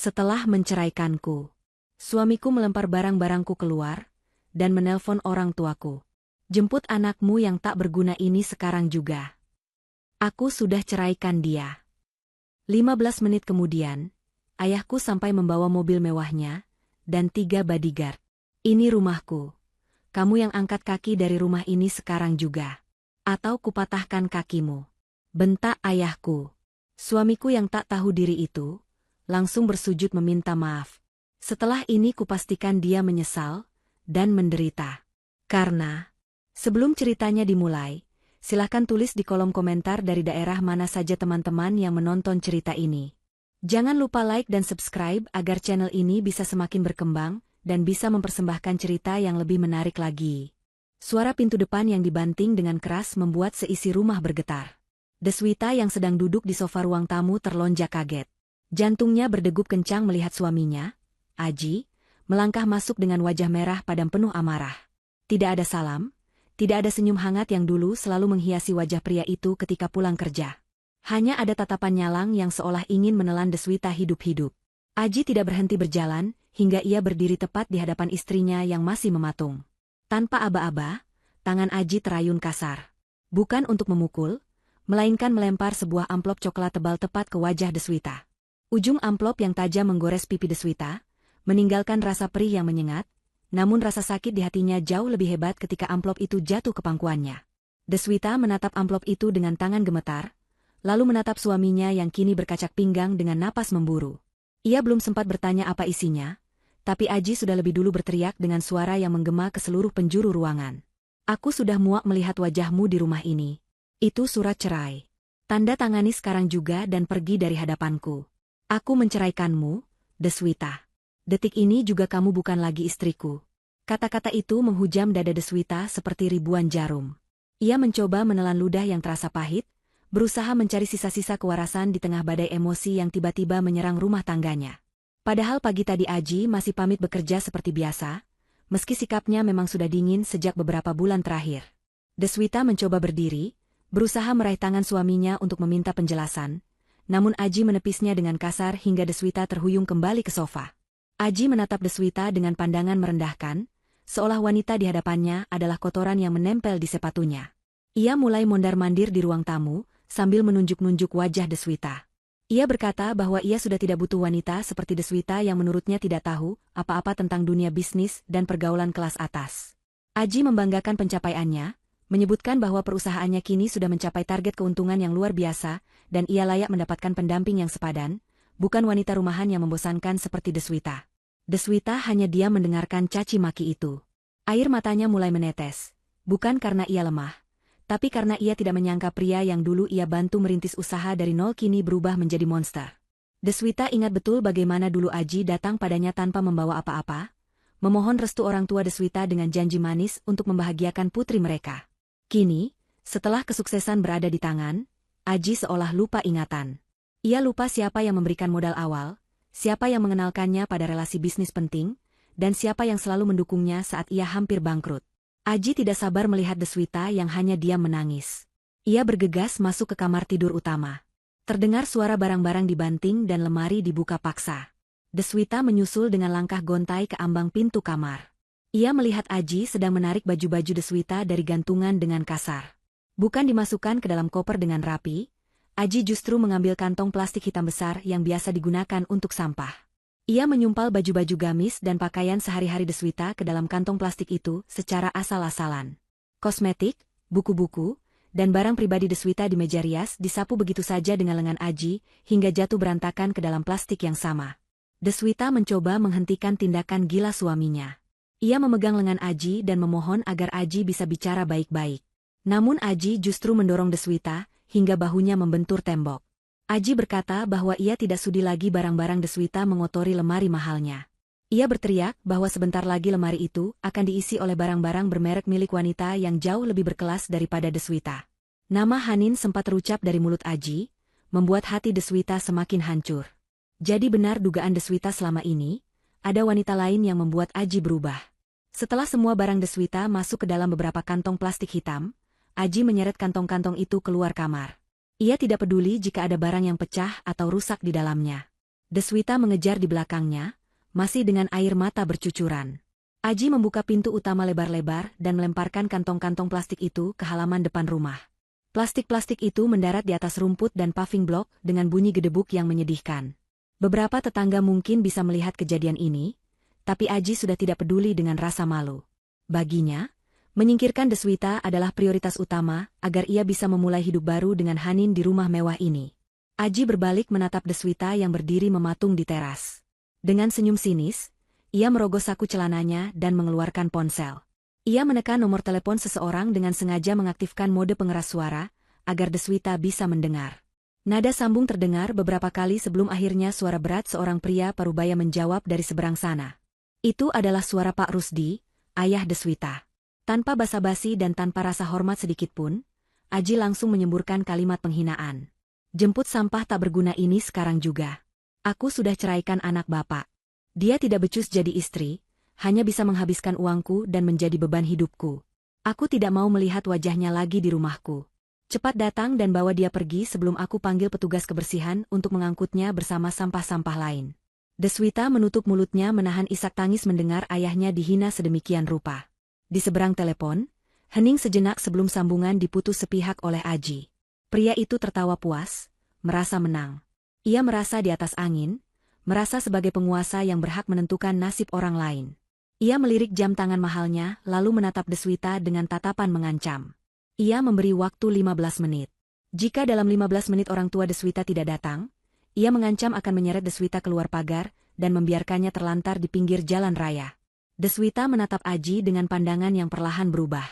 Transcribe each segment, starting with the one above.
Setelah menceraikanku, suamiku melempar barang-barangku keluar dan menelpon orang tuaku. Jemput anakmu yang tak berguna ini sekarang juga. Aku sudah ceraikan dia. 15 menit kemudian, ayahku sampai membawa mobil mewahnya dan 3 bodyguard. Ini rumahku. Kamu yang angkat kaki dari rumah ini sekarang juga. Atau kupatahkan kakimu. Bentak ayahku. Suamiku yang tak tahu diri itu langsung bersujud meminta maaf. Setelah ini kupastikan dia menyesal dan menderita. Karena, sebelum ceritanya dimulai, silahkan tulis di kolom komentar dari daerah mana saja teman-teman yang menonton cerita ini. Jangan lupa like dan subscribe agar channel ini bisa semakin berkembang dan bisa mempersembahkan cerita yang lebih menarik lagi. Suara pintu depan yang dibanting dengan keras membuat seisi rumah bergetar. Deswita yang sedang duduk di sofa ruang tamu terlonjak kaget. Jantungnya berdegup kencang melihat suaminya, Aji, melangkah masuk dengan wajah merah padam penuh amarah. Tidak ada salam, tidak ada senyum hangat yang dulu selalu menghiasi wajah pria itu ketika pulang kerja. Hanya ada tatapan nyalang yang seolah ingin menelan Deswita hidup-hidup. Aji tidak berhenti berjalan, hingga ia berdiri tepat di hadapan istrinya yang masih mematung. Tanpa aba-aba, tangan Aji terayun kasar. Bukan untuk memukul, melainkan melempar sebuah amplop coklat tebal tepat ke wajah Deswita. Ujung amplop yang tajam menggores pipi Deswita, meninggalkan rasa perih yang menyengat, namun rasa sakit di hatinya jauh lebih hebat ketika amplop itu jatuh ke pangkuannya. Deswita menatap amplop itu dengan tangan gemetar, lalu menatap suaminya yang kini berkacak pinggang dengan napas memburu. Ia belum sempat bertanya apa isinya, tapi Aji sudah lebih dulu berteriak dengan suara yang menggema ke seluruh penjuru ruangan. Aku sudah muak melihat wajahmu di rumah ini. Itu surat cerai. Tanda tangani sekarang juga dan pergi dari hadapanku. Aku menceraikanmu, Deswita. Detik ini juga kamu bukan lagi istriku. Kata-kata itu menghujam dada Deswita seperti ribuan jarum. Ia mencoba menelan ludah yang terasa pahit, berusaha mencari sisa-sisa kewarasan di tengah badai emosi yang tiba-tiba menyerang rumah tangganya. Padahal pagi tadi Aji masih pamit bekerja seperti biasa, meski sikapnya memang sudah dingin sejak beberapa bulan terakhir. Deswita mencoba berdiri, berusaha meraih tangan suaminya untuk meminta penjelasan, namun Aji menepisnya dengan kasar hingga Deswita terhuyung kembali ke sofa. Aji menatap Deswita dengan pandangan merendahkan, seolah wanita di hadapannya adalah kotoran yang menempel di sepatunya. Ia mulai mondar-mandir di ruang tamu, sambil menunjuk-nunjuk wajah Deswita. Ia berkata bahwa ia sudah tidak butuh wanita seperti Deswita yang menurutnya tidak tahu apa-apa tentang dunia bisnis dan pergaulan kelas atas. Aji membanggakan pencapaiannya, menyebutkan bahwa perusahaannya kini sudah mencapai target keuntungan yang luar biasa, dan ia layak mendapatkan pendamping yang sepadan, bukan wanita rumahan yang membosankan seperti Deswita. Deswita hanya diam mendengarkan caci maki itu. Air matanya mulai menetes, bukan karena ia lemah, tapi karena ia tidak menyangka pria yang dulu ia bantu merintis usaha dari nol kini berubah menjadi monster. Deswita ingat betul bagaimana dulu Aji datang padanya tanpa membawa apa-apa, memohon restu orang tua Deswita dengan janji manis untuk membahagiakan putri mereka. Kini, setelah kesuksesan berada di tangan, Aji seolah lupa ingatan. Ia lupa siapa yang memberikan modal awal, siapa yang mengenalkannya pada relasi bisnis penting, dan siapa yang selalu mendukungnya saat ia hampir bangkrut. Aji tidak sabar melihat Deswita yang hanya diam menangis. Ia bergegas masuk ke kamar tidur utama. Terdengar suara barang-barang dibanting dan lemari dibuka paksa. Deswita menyusul dengan langkah gontai ke ambang pintu kamar. Ia melihat Aji sedang menarik baju-baju Deswita dari gantungan dengan kasar. Bukan dimasukkan ke dalam koper dengan rapi, Aji justru mengambil kantong plastik hitam besar yang biasa digunakan untuk sampah. Ia menyumpal baju-baju gamis dan pakaian sehari-hari Deswita ke dalam kantong plastik itu secara asal-asalan. Kosmetik, buku-buku, dan barang pribadi Deswita di meja rias disapu begitu saja dengan lengan Aji hingga jatuh berantakan ke dalam plastik yang sama. Deswita mencoba menghentikan tindakan gila suaminya. Ia memegang lengan Aji dan memohon agar Aji bisa bicara baik-baik. Namun Aji justru mendorong Deswita hingga bahunya membentur tembok. Aji berkata bahwa ia tidak sudi lagi barang-barang Deswita mengotori lemari mahalnya. Ia berteriak bahwa sebentar lagi lemari itu akan diisi oleh barang-barang bermerek milik wanita yang jauh lebih berkelas daripada Deswita. Nama Hanin sempat terucap dari mulut Aji, membuat hati Deswita semakin hancur. Jadi benar dugaan Deswita selama ini, ada wanita lain yang membuat Aji berubah. Setelah semua barang Deswita masuk ke dalam beberapa kantong plastik hitam, Aji menyeret kantong-kantong itu keluar kamar. Ia tidak peduli jika ada barang yang pecah atau rusak di dalamnya. Deswita mengejar di belakangnya, masih dengan air mata bercucuran. Aji membuka pintu utama lebar-lebar dan melemparkan kantong-kantong plastik itu ke halaman depan rumah. Plastik-plastik itu mendarat di atas rumput dan paving block dengan bunyi gedebuk yang menyedihkan. Beberapa tetangga mungkin bisa melihat kejadian ini, tapi Aji sudah tidak peduli dengan rasa malu. Baginya, menyingkirkan Deswita adalah prioritas utama agar ia bisa memulai hidup baru dengan Hanin di rumah mewah ini. Aji berbalik menatap Deswita yang berdiri mematung di teras. Dengan senyum sinis, ia merogoh saku celananya dan mengeluarkan ponsel. Ia menekan nomor telepon seseorang dengan sengaja mengaktifkan mode pengeras suara, agar Deswita bisa mendengar. Nada sambung terdengar beberapa kali sebelum akhirnya suara berat seorang pria parubaya menjawab dari seberang sana. Itu adalah suara Pak Rusdi, ayah Deswita. Tanpa basa-basi dan tanpa rasa hormat sedikitpun, Aji langsung menyemburkan kalimat penghinaan. Jemput sampah tak berguna ini sekarang juga. Aku sudah ceraikan anak bapak. Dia tidak becus jadi istri, hanya bisa menghabiskan uangku dan menjadi beban hidupku. Aku tidak mau melihat wajahnya lagi di rumahku. Cepat datang dan bawa dia pergi sebelum aku panggil petugas kebersihan untuk mengangkutnya bersama sampah-sampah lain. Deswita menutup mulutnya menahan isak tangis mendengar ayahnya dihina sedemikian rupa. Di seberang telepon, hening sejenak sebelum sambungan diputus sepihak oleh Aji. Pria itu tertawa puas, merasa menang. Ia merasa di atas angin, merasa sebagai penguasa yang berhak menentukan nasib orang lain. Ia melirik jam tangan mahalnya lalu menatap Deswita dengan tatapan mengancam. Ia memberi waktu 15 menit. Jika dalam 15 menit orang tua Deswita tidak datang, ia mengancam akan menyeret Deswita keluar pagar dan membiarkannya terlantar di pinggir jalan raya. Deswita menatap Aji dengan pandangan yang perlahan berubah.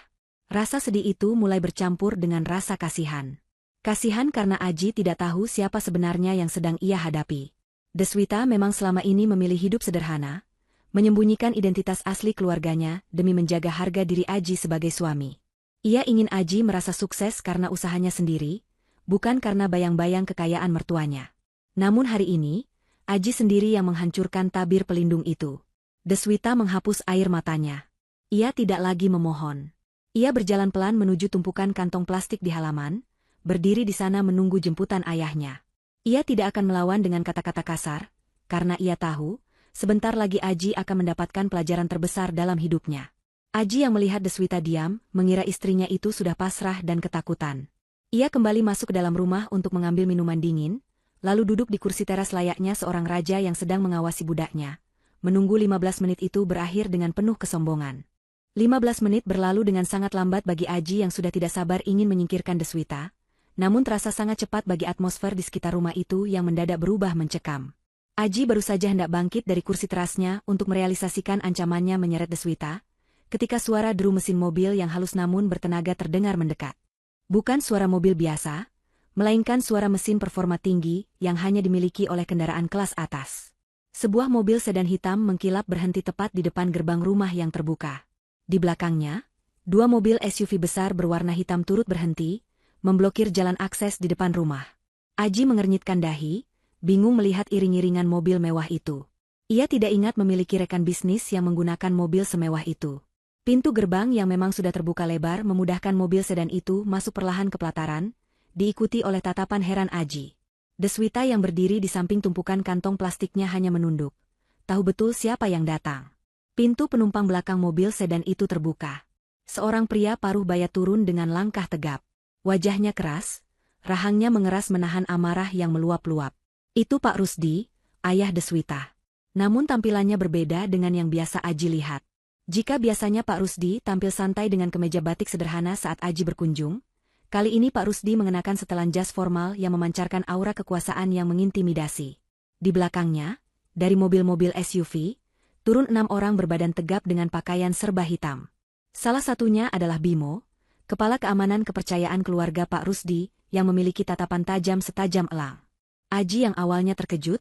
Rasa sedih itu mulai bercampur dengan rasa kasihan. Kasihan karena Aji tidak tahu siapa sebenarnya yang sedang ia hadapi. Deswita memang selama ini memilih hidup sederhana, menyembunyikan identitas asli keluarganya demi menjaga harga diri Aji sebagai suami. Ia ingin Aji merasa sukses karena usahanya sendiri, bukan karena bayang-bayang kekayaan mertuanya. Namun hari ini, Aji sendiri yang menghancurkan tabir pelindung itu. Deswita menghapus air matanya. Ia tidak lagi memohon. Ia berjalan pelan menuju tumpukan kantong plastik di halaman, berdiri di sana menunggu jemputan ayahnya. Ia tidak akan melawan dengan kata-kata kasar, karena ia tahu, sebentar lagi Aji akan mendapatkan pelajaran terbesar dalam hidupnya. Aji yang melihat Deswita diam, mengira istrinya itu sudah pasrah dan ketakutan. Ia kembali masuk ke dalam rumah untuk mengambil minuman dingin, lalu duduk di kursi teras layaknya seorang raja yang sedang mengawasi budaknya. Menunggu 15 menit itu berakhir dengan penuh kesombongan. 15 menit berlalu dengan sangat lambat bagi Aji yang sudah tidak sabar ingin menyingkirkan Deswita, namun terasa sangat cepat bagi atmosfer di sekitar rumah itu yang mendadak berubah mencekam. Aji baru saja hendak bangkit dari kursi terasnya untuk merealisasikan ancamannya menyeret Deswita, ketika suara deru mesin mobil yang halus namun bertenaga terdengar mendekat. Bukan suara mobil biasa, melainkan suara mesin performa tinggi yang hanya dimiliki oleh kendaraan kelas atas. Sebuah mobil sedan hitam mengkilap berhenti tepat di depan gerbang rumah yang terbuka. Di belakangnya, dua mobil SUV besar berwarna hitam turut berhenti, memblokir jalan akses di depan rumah. Aji mengernyitkan dahi, bingung melihat iring-iringan mobil mewah itu. Ia tidak ingat memiliki rekan bisnis yang menggunakan mobil semewah itu. Pintu gerbang yang memang sudah terbuka lebar memudahkan mobil sedan itu masuk perlahan ke pelataran, diikuti oleh tatapan heran Aji. Deswita yang berdiri di samping tumpukan kantong plastiknya hanya menunduk. Tahu betul siapa yang datang. Pintu penumpang belakang mobil sedan itu terbuka. Seorang pria paruh baya turun dengan langkah tegap. Wajahnya keras, rahangnya mengeras menahan amarah yang meluap-luap. Itu Pak Rusdi, ayah Deswita. Namun tampilannya berbeda dengan yang biasa Aji lihat. Jika biasanya Pak Rusdi tampil santai dengan kemeja batik sederhana saat Aji berkunjung, kali ini Pak Rusdi mengenakan setelan jas formal yang memancarkan aura kekuasaan yang mengintimidasi. Di belakangnya, dari mobil-mobil SUV, turun 6 orang berbadan tegap dengan pakaian serba hitam. Salah satunya adalah Bimo, kepala keamanan kepercayaan keluarga Pak Rusdi, yang memiliki tatapan tajam setajam elang. Aji yang awalnya terkejut,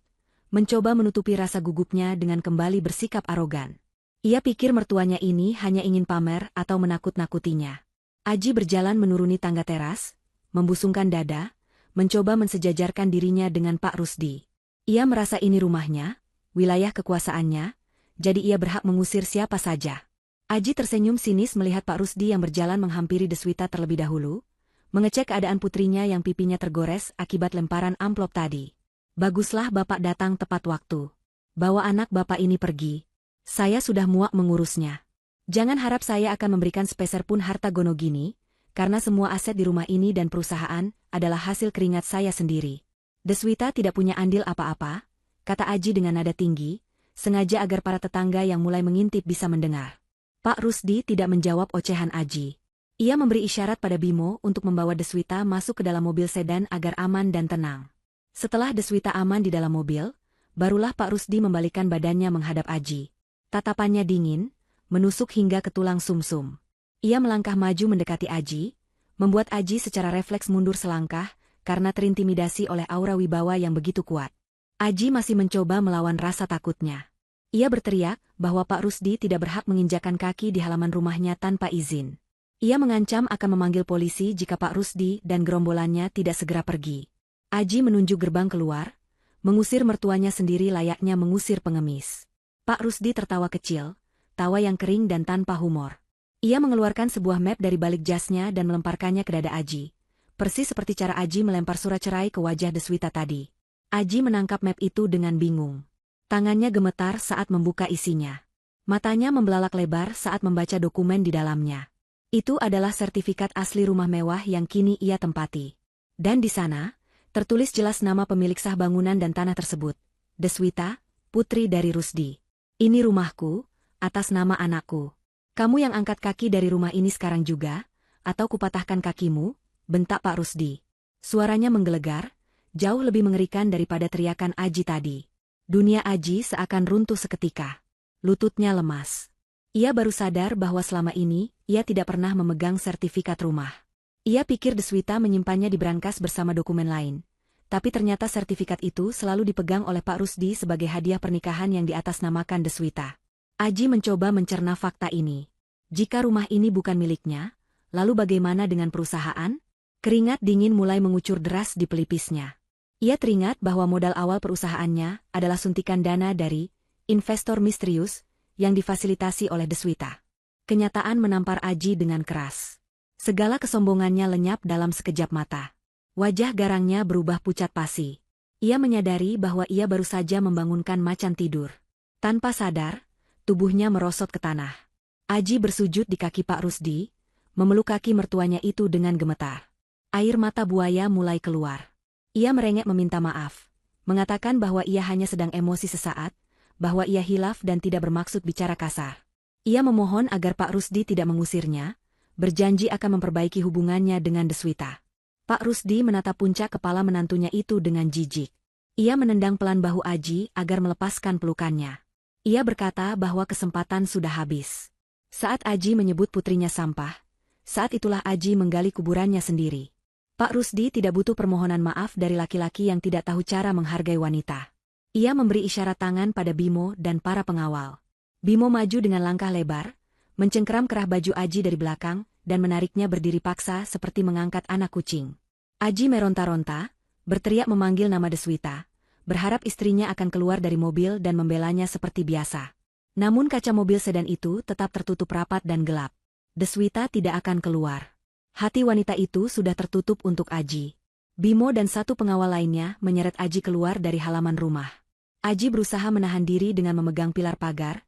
mencoba menutupi rasa gugupnya dengan kembali bersikap arogan. Ia pikir mertuanya ini hanya ingin pamer atau menakut-nakutinya. Aji berjalan menuruni tangga teras, membusungkan dada, mencoba mensejajarkan dirinya dengan Pak Rusdi. Ia merasa ini rumahnya, wilayah kekuasaannya, jadi ia berhak mengusir siapa saja. Aji tersenyum sinis melihat Pak Rusdi yang berjalan menghampiri Deswita terlebih dahulu, mengecek keadaan putrinya yang pipinya tergores akibat lemparan amplop tadi. Baguslah Bapak datang tepat waktu. Bawa anak Bapak ini pergi. Saya sudah muak mengurusnya. Jangan harap saya akan memberikan sepeser pun harta Gonogini, karena semua aset di rumah ini dan perusahaan adalah hasil keringat saya sendiri. Deswita tidak punya andil apa-apa, kata Aji dengan nada tinggi, sengaja agar para tetangga yang mulai mengintip bisa mendengar. Pak Rusdi tidak menjawab ocehan Aji. Ia memberi isyarat pada Bimo untuk membawa Deswita masuk ke dalam mobil sedan agar aman dan tenang. Setelah Deswita aman di dalam mobil, barulah Pak Rusdi membalikkan badannya menghadap Aji. Tatapannya dingin, menusuk hingga ke tulang sumsum. Ia melangkah maju mendekati Aji, membuat Aji secara refleks mundur selangkah karena terintimidasi oleh aura wibawa yang begitu kuat. Aji masih mencoba melawan rasa takutnya. Ia berteriak bahwa Pak Rusdi tidak berhak menginjakan kaki di halaman rumahnya tanpa izin. Ia mengancam akan memanggil polisi jika Pak Rusdi dan gerombolannya tidak segera pergi. Aji menunjuk gerbang keluar, mengusir mertuanya sendiri layaknya mengusir pengemis. Pak Rusdi tertawa kecil, tawa yang kering dan tanpa humor. Ia mengeluarkan sebuah map dari balik jasnya dan melemparkannya ke dada Aji. Persis seperti cara Aji melempar surat cerai ke wajah Deswita tadi. Aji menangkap map itu dengan bingung. Tangannya gemetar saat membuka isinya. Matanya membelalak lebar saat membaca dokumen di dalamnya. Itu adalah sertifikat asli rumah mewah yang kini ia tempati. Dan di sana, tertulis jelas nama pemilik sah bangunan dan tanah tersebut. Deswita, putri dari Rusdi. Ini rumahku, atas nama anakku. Kamu yang angkat kaki dari rumah ini sekarang juga, atau kupatahkan kakimu, bentak Pak Rusdi. Suaranya menggelegar, jauh lebih mengerikan daripada teriakan Aji tadi. Dunia Aji seakan runtuh seketika. Lututnya lemas. Ia baru sadar bahwa selama ini, ia tidak pernah memegang sertifikat rumah. Ia pikir Deswita menyimpannya di brankas bersama dokumen lain. Tapi ternyata sertifikat itu selalu dipegang oleh Pak Rusdi sebagai hadiah pernikahan yang diatasnamakan Deswita. Aji mencoba mencerna fakta ini. Jika rumah ini bukan miliknya, lalu bagaimana dengan perusahaan? Keringat dingin mulai mengucur deras di pelipisnya. Ia teringat bahwa modal awal perusahaannya adalah suntikan dana dari investor misterius yang difasilitasi oleh Deswita. Kenyataan menampar Aji dengan keras. Segala kesombongannya lenyap dalam sekejap mata. Wajah garangnya berubah pucat pasi. Ia menyadari bahwa ia baru saja membangunkan macan tidur. Tanpa sadar, tubuhnya merosot ke tanah. Aji bersujud di kaki Pak Rusdi, memeluk kaki mertuanya itu dengan gemetar. Air mata buaya mulai keluar. Ia merengek meminta maaf, mengatakan bahwa ia hanya sedang emosi sesaat, bahwa ia hilaf dan tidak bermaksud bicara kasar. Ia memohon agar Pak Rusdi tidak mengusirnya, berjanji akan memperbaiki hubungannya dengan Deswita. Pak Rusdi menatap puncak kepala menantunya itu dengan jijik. Ia menendang pelan bahu Aji agar melepaskan pelukannya. Ia berkata bahwa kesempatan sudah habis. Saat Aji menyebut putrinya sampah, saat itulah Aji menggali kuburannya sendiri. Pak Rusdi tidak butuh permohonan maaf dari laki-laki yang tidak tahu cara menghargai wanita. Ia memberi isyarat tangan pada Bimo dan para pengawal. Bimo maju dengan langkah lebar, mencengkeram kerah baju Aji dari belakang, dan menariknya berdiri paksa seperti mengangkat anak kucing. Aji meronta-ronta, berteriak memanggil nama Deswita, berharap istrinya akan keluar dari mobil dan membelanya seperti biasa. Namun kaca mobil sedan itu tetap tertutup rapat dan gelap. Deswita tidak akan keluar. Hati wanita itu sudah tertutup untuk Aji. Bimo dan satu pengawal lainnya menyeret Aji keluar dari halaman rumah. Aji berusaha menahan diri dengan memegang pilar pagar,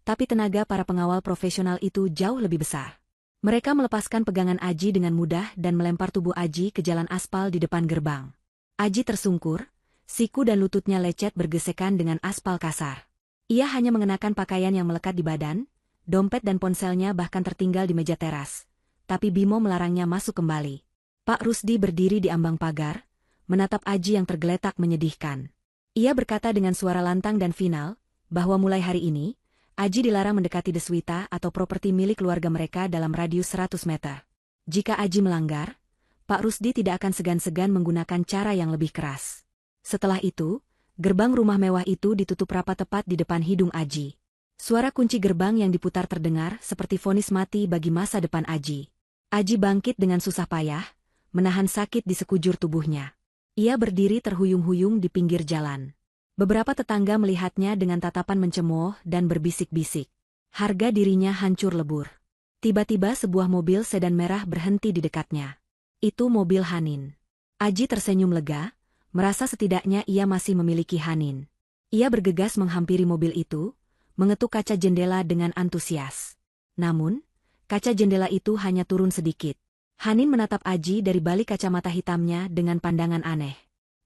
tapi tenaga para pengawal profesional itu jauh lebih besar. Mereka melepaskan pegangan Aji dengan mudah dan melempar tubuh Aji ke jalan aspal di depan gerbang. Aji tersungkur, siku dan lututnya lecet bergesekan dengan aspal kasar. Ia hanya mengenakan pakaian yang melekat di badan, dompet dan ponselnya bahkan tertinggal di meja teras. Tapi Bimo melarangnya masuk kembali. Pak Rusdi berdiri di ambang pagar, menatap Aji yang tergeletak menyedihkan. Ia berkata dengan suara lantang dan final, bahwa mulai hari ini, Aji dilarang mendekati Deswita atau properti milik keluarga mereka dalam radius 100 meter. Jika Aji melanggar, Pak Rusdi tidak akan segan-segan menggunakan cara yang lebih keras. Setelah itu, gerbang rumah mewah itu ditutup rapat tepat di depan hidung Aji. Suara kunci gerbang yang diputar terdengar seperti vonis mati bagi masa depan Aji. Aji bangkit dengan susah payah, menahan sakit di sekujur tubuhnya. Ia berdiri terhuyung-huyung di pinggir jalan. Beberapa tetangga melihatnya dengan tatapan mencemooh dan berbisik-bisik. Harga dirinya hancur lebur. Tiba-tiba sebuah mobil sedan merah berhenti di dekatnya. Itu mobil Hanin. Aji tersenyum lega, merasa setidaknya ia masih memiliki Hanin. Ia bergegas menghampiri mobil itu, mengetuk kaca jendela dengan antusias. Namun, kaca jendela itu hanya turun sedikit. Hanin menatap Aji dari balik kacamata hitamnya dengan pandangan aneh.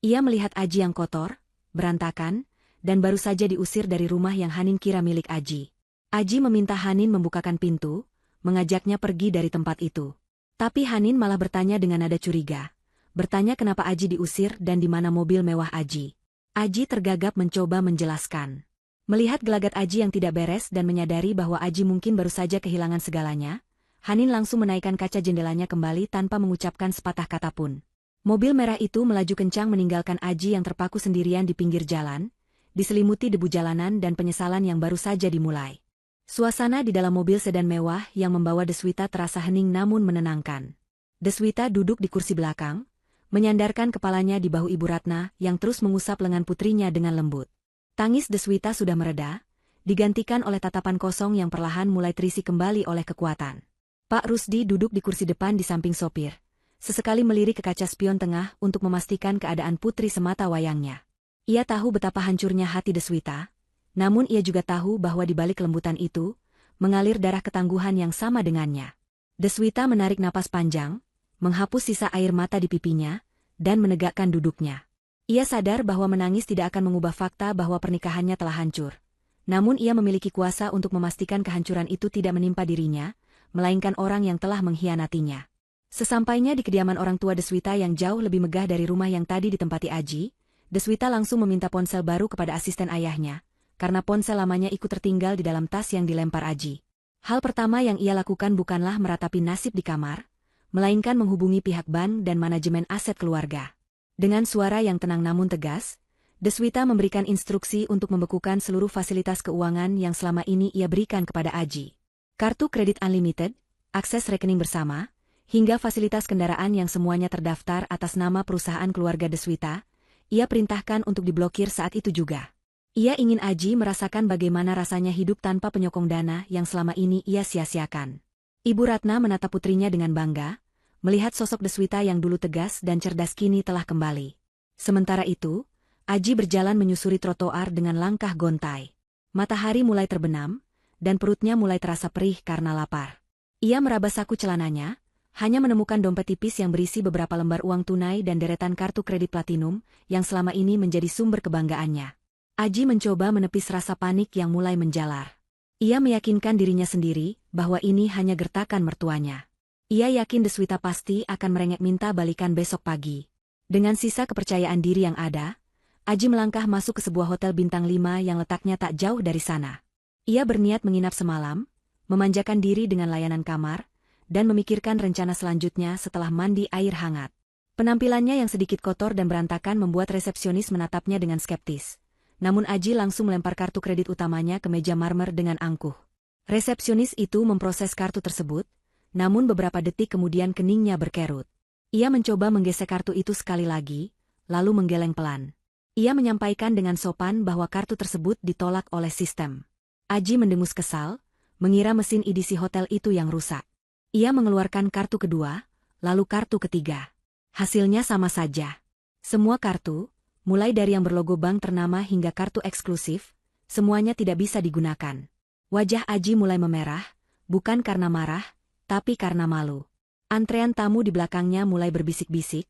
Ia melihat Aji yang kotor, berantakan, dan baru saja diusir dari rumah yang Hanin kira milik Aji. Aji meminta Hanin membukakan pintu, mengajaknya pergi dari tempat itu. Tapi Hanin malah bertanya dengan nada curiga. Bertanya kenapa Aji diusir dan di mana mobil mewah Aji. Aji tergagap mencoba menjelaskan. Melihat gelagat Aji yang tidak beres dan menyadari bahwa Aji mungkin baru saja kehilangan segalanya, Hanin langsung menaikkan kaca jendelanya kembali tanpa mengucapkan sepatah kata pun. Mobil merah itu melaju kencang meninggalkan Aji yang terpaku sendirian di pinggir jalan, diselimuti debu jalanan dan penyesalan yang baru saja dimulai. Suasana di dalam mobil sedan mewah yang membawa Deswita terasa hening namun menenangkan. Deswita duduk di kursi belakang, menyandarkan kepalanya di bahu Ibu Ratna yang terus mengusap lengan putrinya dengan lembut. Tangis Deswita sudah mereda, digantikan oleh tatapan kosong yang perlahan mulai terisi kembali oleh kekuatan. Pak Rusdi duduk di kursi depan di samping sopir, sesekali melirik ke kaca spion tengah untuk memastikan keadaan putri semata wayangnya. Ia tahu betapa hancurnya hati Deswita, namun ia juga tahu bahwa di balik kelembutan itu, mengalir darah ketangguhan yang sama dengannya. Deswita menarik napas panjang, menghapus sisa air mata di pipinya, dan menegakkan duduknya. Ia sadar bahwa menangis tidak akan mengubah fakta bahwa pernikahannya telah hancur. Namun ia memiliki kuasa untuk memastikan kehancuran itu tidak menimpa dirinya, melainkan orang yang telah mengkhianatinya. Sesampainya di kediaman orang tua Deswita yang jauh lebih megah dari rumah yang tadi ditempati Aji, Deswita langsung meminta ponsel baru kepada asisten ayahnya, karena ponsel lamanya ikut tertinggal di dalam tas yang dilempar Aji. Hal pertama yang ia lakukan bukanlah meratapi nasib di kamar, melainkan menghubungi pihak bank dan manajemen aset keluarga. Dengan suara yang tenang namun tegas, Deswita memberikan instruksi untuk membekukan seluruh fasilitas keuangan yang selama ini ia berikan kepada Aji. Kartu kredit unlimited, akses rekening bersama, hingga fasilitas kendaraan yang semuanya terdaftar atas nama perusahaan keluarga Deswita, ia perintahkan untuk diblokir saat itu juga. Ia ingin Aji merasakan bagaimana rasanya hidup tanpa penyokong dana yang selama ini ia sia-siakan. Ibu Ratna menatap putrinya dengan bangga, melihat sosok Deswita yang dulu tegas dan cerdas kini telah kembali. Sementara itu, Aji berjalan menyusuri trotoar dengan langkah gontai. Matahari mulai terbenam, dan perutnya mulai terasa perih karena lapar. Ia meraba saku celananya, hanya menemukan dompet tipis yang berisi beberapa lembar uang tunai dan deretan kartu kredit platinum, yang selama ini menjadi sumber kebanggaannya. Aji mencoba menepis rasa panik yang mulai menjalar. Ia meyakinkan dirinya sendiri bahwa ini hanya gertakan mertuanya. Ia yakin Deswita pasti akan merengek minta balikan besok pagi. Dengan sisa kepercayaan diri yang ada, Aji melangkah masuk ke sebuah hotel bintang 5 yang letaknya tak jauh dari sana. Ia berniat menginap semalam, memanjakan diri dengan layanan kamar, dan memikirkan rencana selanjutnya setelah mandi air hangat. Penampilannya yang sedikit kotor dan berantakan membuat resepsionis menatapnya dengan skeptis. Namun Aji langsung melempar kartu kredit utamanya ke meja marmer dengan angkuh. Resepsionis itu memproses kartu tersebut, namun beberapa detik kemudian keningnya berkerut. Ia mencoba menggesek kartu itu sekali lagi, lalu menggeleng pelan. Ia menyampaikan dengan sopan bahwa kartu tersebut ditolak oleh sistem. Aji mendengus kesal, mengira mesin edisi hotel itu yang rusak. Ia mengeluarkan kartu kedua, lalu kartu ketiga. Hasilnya sama saja. Semua kartu, mulai dari yang berlogo bank ternama hingga kartu eksklusif, semuanya tidak bisa digunakan. Wajah Aji mulai memerah, bukan karena marah, tapi karena malu. Antrean tamu di belakangnya mulai berbisik-bisik,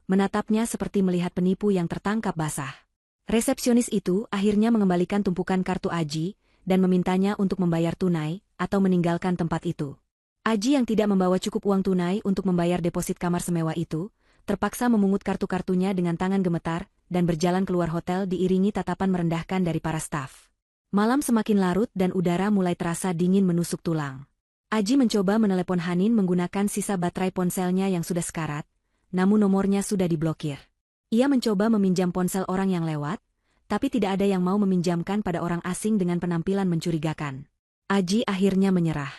menatapnya seperti melihat penipu yang tertangkap basah. Resepsionis itu akhirnya mengembalikan tumpukan kartu Aji dan memintanya untuk membayar tunai atau meninggalkan tempat itu. Aji yang tidak membawa cukup uang tunai untuk membayar deposit kamar semewah itu, terpaksa memungut kartu-kartunya dengan tangan gemetar dan berjalan keluar hotel diiringi tatapan merendahkan dari para staf. Malam semakin larut dan udara mulai terasa dingin menusuk tulang. Aji mencoba menelepon Hanin menggunakan sisa baterai ponselnya yang sudah sekarat, namun nomornya sudah diblokir. Ia mencoba meminjam ponsel orang yang lewat, tapi tidak ada yang mau meminjamkan pada orang asing dengan penampilan mencurigakan. Aji akhirnya menyerah.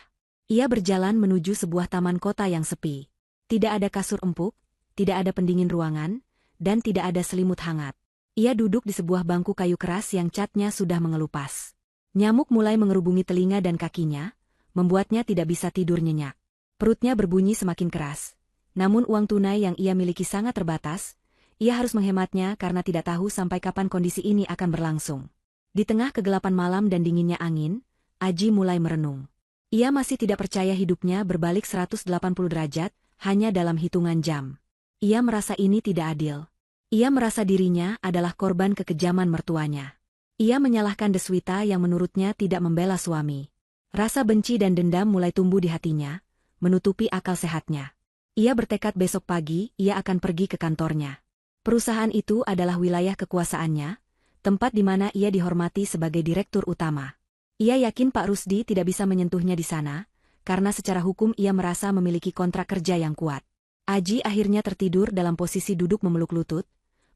Ia berjalan menuju sebuah taman kota yang sepi. Tidak ada kasur empuk, tidak ada pendingin ruangan, dan tidak ada selimut hangat. Ia duduk di sebuah bangku kayu keras yang catnya sudah mengelupas. Nyamuk mulai mengerubungi telinga dan kakinya, membuatnya tidak bisa tidur nyenyak. Perutnya berbunyi semakin keras. Namun uang tunai yang ia miliki sangat terbatas, ia harus menghematnya karena tidak tahu sampai kapan kondisi ini akan berlangsung. Di tengah kegelapan malam dan dinginnya angin, Aji mulai merenung. Ia masih tidak percaya hidupnya berbalik 180 derajat, hanya dalam hitungan jam. Ia merasa ini tidak adil. Ia merasa dirinya adalah korban kekejaman mertuanya. Ia menyalahkan Deswita yang menurutnya tidak membela suami. Rasa benci dan dendam mulai tumbuh di hatinya, menutupi akal sehatnya. Ia bertekad besok pagi ia akan pergi ke kantornya. Perusahaan itu adalah wilayah kekuasaannya, tempat di mana ia dihormati sebagai direktur utama. Ia yakin Pak Rusdi tidak bisa menyentuhnya di sana, karena secara hukum ia merasa memiliki kontrak kerja yang kuat. Aji akhirnya tertidur dalam posisi duduk memeluk lutut,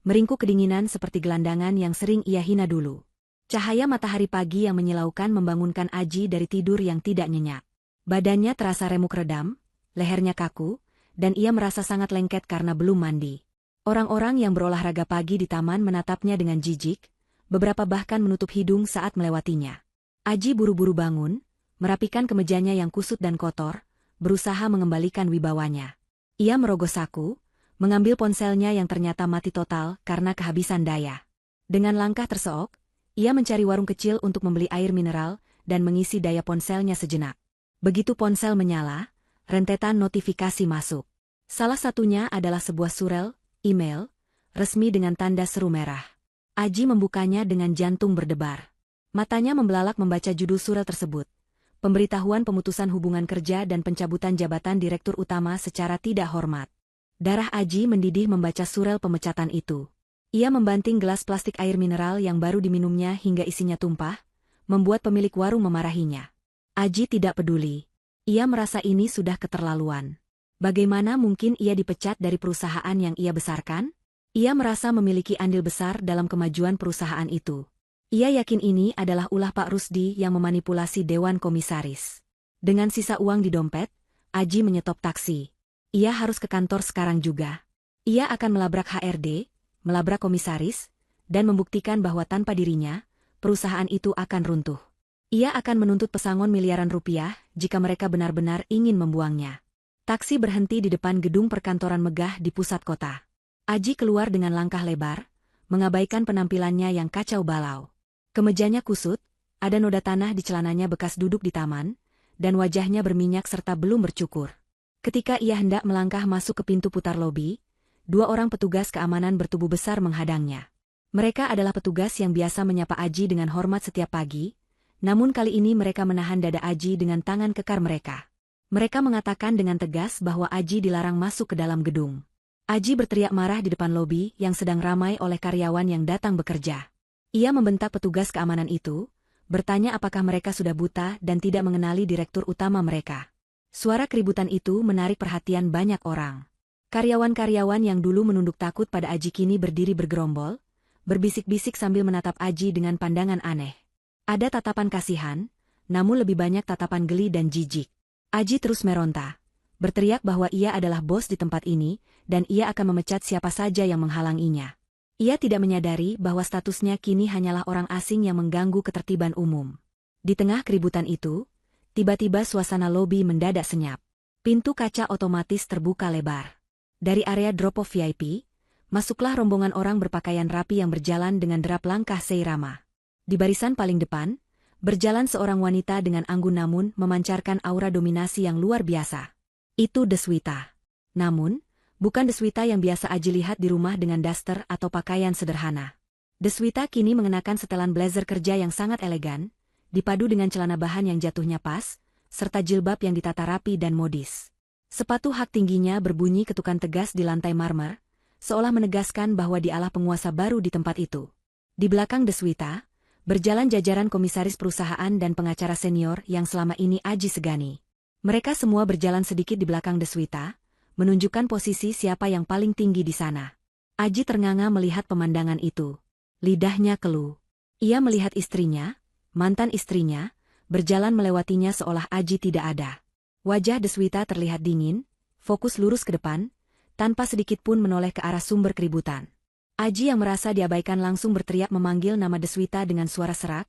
meringkuk kedinginan seperti gelandangan yang sering ia hina dulu. Cahaya matahari pagi yang menyilaukan membangunkan Aji dari tidur yang tidak nyenyak. Badannya terasa remuk redam, lehernya kaku, dan ia merasa sangat lengket karena belum mandi. Orang-orang yang berolahraga pagi di taman menatapnya dengan jijik, beberapa bahkan menutup hidung saat melewatinya. Aji buru-buru bangun, merapikan kemejanya yang kusut dan kotor, berusaha mengembalikan wibawanya. Ia merogoh saku, mengambil ponselnya yang ternyata mati total karena kehabisan daya. Dengan langkah terseok, ia mencari warung kecil untuk membeli air mineral dan mengisi daya ponselnya sejenak. Begitu ponsel menyala, rentetan notifikasi masuk. Salah satunya adalah sebuah surel, email, resmi dengan tanda seru merah. Aji membukanya dengan jantung berdebar. Matanya membelalak membaca judul surel tersebut. Pemberitahuan pemutusan hubungan kerja dan pencabutan jabatan direktur utama secara tidak hormat. Darah Aji mendidih membaca surel pemecatan itu. Ia membanting gelas plastik air mineral yang baru diminumnya hingga isinya tumpah, membuat pemilik warung memarahinya. Aji tidak peduli. Ia merasa ini sudah keterlaluan. Bagaimana mungkin ia dipecat dari perusahaan yang ia besarkan? Ia merasa memiliki andil besar dalam kemajuan perusahaan itu. Ia yakin ini adalah ulah Pak Rusdi yang memanipulasi Dewan Komisaris. Dengan sisa uang di dompet, Aji menyetop taksi. Ia harus ke kantor sekarang juga. Ia akan melabrak HRD, melabrak komisaris, dan membuktikan bahwa tanpa dirinya, perusahaan itu akan runtuh. Ia akan menuntut pesangon miliaran rupiah jika mereka benar-benar ingin membuangnya. Taksi berhenti di depan gedung perkantoran megah di pusat kota. Aji keluar dengan langkah lebar, mengabaikan penampilannya yang kacau balau. Kemejanya kusut, ada noda tanah di celananya bekas duduk di taman, dan wajahnya berminyak serta belum bercukur. Ketika ia hendak melangkah masuk ke pintu putar lobi, dua orang petugas keamanan bertubuh besar menghadangnya. Mereka adalah petugas yang biasa menyapa Aji dengan hormat setiap pagi, namun kali ini mereka menahan dada Aji dengan tangan kekar mereka. Mereka mengatakan dengan tegas bahwa Aji dilarang masuk ke dalam gedung. Aji berteriak marah di depan lobi yang sedang ramai oleh karyawan yang datang bekerja. Ia membentak petugas keamanan itu, bertanya apakah mereka sudah buta dan tidak mengenali direktur utama mereka. Suara keributan itu menarik perhatian banyak orang. Karyawan-karyawan yang dulu menunduk takut pada Aji kini berdiri bergerombol, berbisik-bisik sambil menatap Aji dengan pandangan aneh. Ada tatapan kasihan, namun lebih banyak tatapan geli dan jijik. Aji terus meronta, berteriak bahwa ia adalah bos di tempat ini, dan ia akan memecat siapa saja yang menghalanginya. Ia tidak menyadari bahwa statusnya kini hanyalah orang asing yang mengganggu ketertiban umum. Di tengah keributan itu, tiba-tiba suasana lobi mendadak senyap. Pintu kaca otomatis terbuka lebar. Dari area drop-off VIP, masuklah rombongan orang berpakaian rapi yang berjalan dengan derap langkah seirama. Di barisan paling depan, berjalan seorang wanita dengan anggun namun memancarkan aura dominasi yang luar biasa. Itu Deswita. Namun, bukan Deswita yang biasa Aji lihat di rumah dengan daster atau pakaian sederhana. Deswita kini mengenakan setelan blazer kerja yang sangat elegan, dipadu dengan celana bahan yang jatuhnya pas, serta jilbab yang ditata rapi dan modis. Sepatu hak tingginya berbunyi ketukan tegas di lantai marmer, seolah menegaskan bahwa dialah penguasa baru di tempat itu. Di belakang Deswita, berjalan jajaran komisaris perusahaan dan pengacara senior yang selama ini Aji segani. Mereka semua berjalan sedikit di belakang Deswita, menunjukkan posisi siapa yang paling tinggi di sana. Aji ternganga melihat pemandangan itu. Lidahnya keluh. Ia melihat istrinya, mantan istrinya, berjalan melewatinya seolah Aji tidak ada. Wajah Deswita terlihat dingin, fokus lurus ke depan, tanpa sedikit pun menoleh ke arah sumber keributan. Aji yang merasa diabaikan langsung berteriak memanggil nama Deswita dengan suara serak,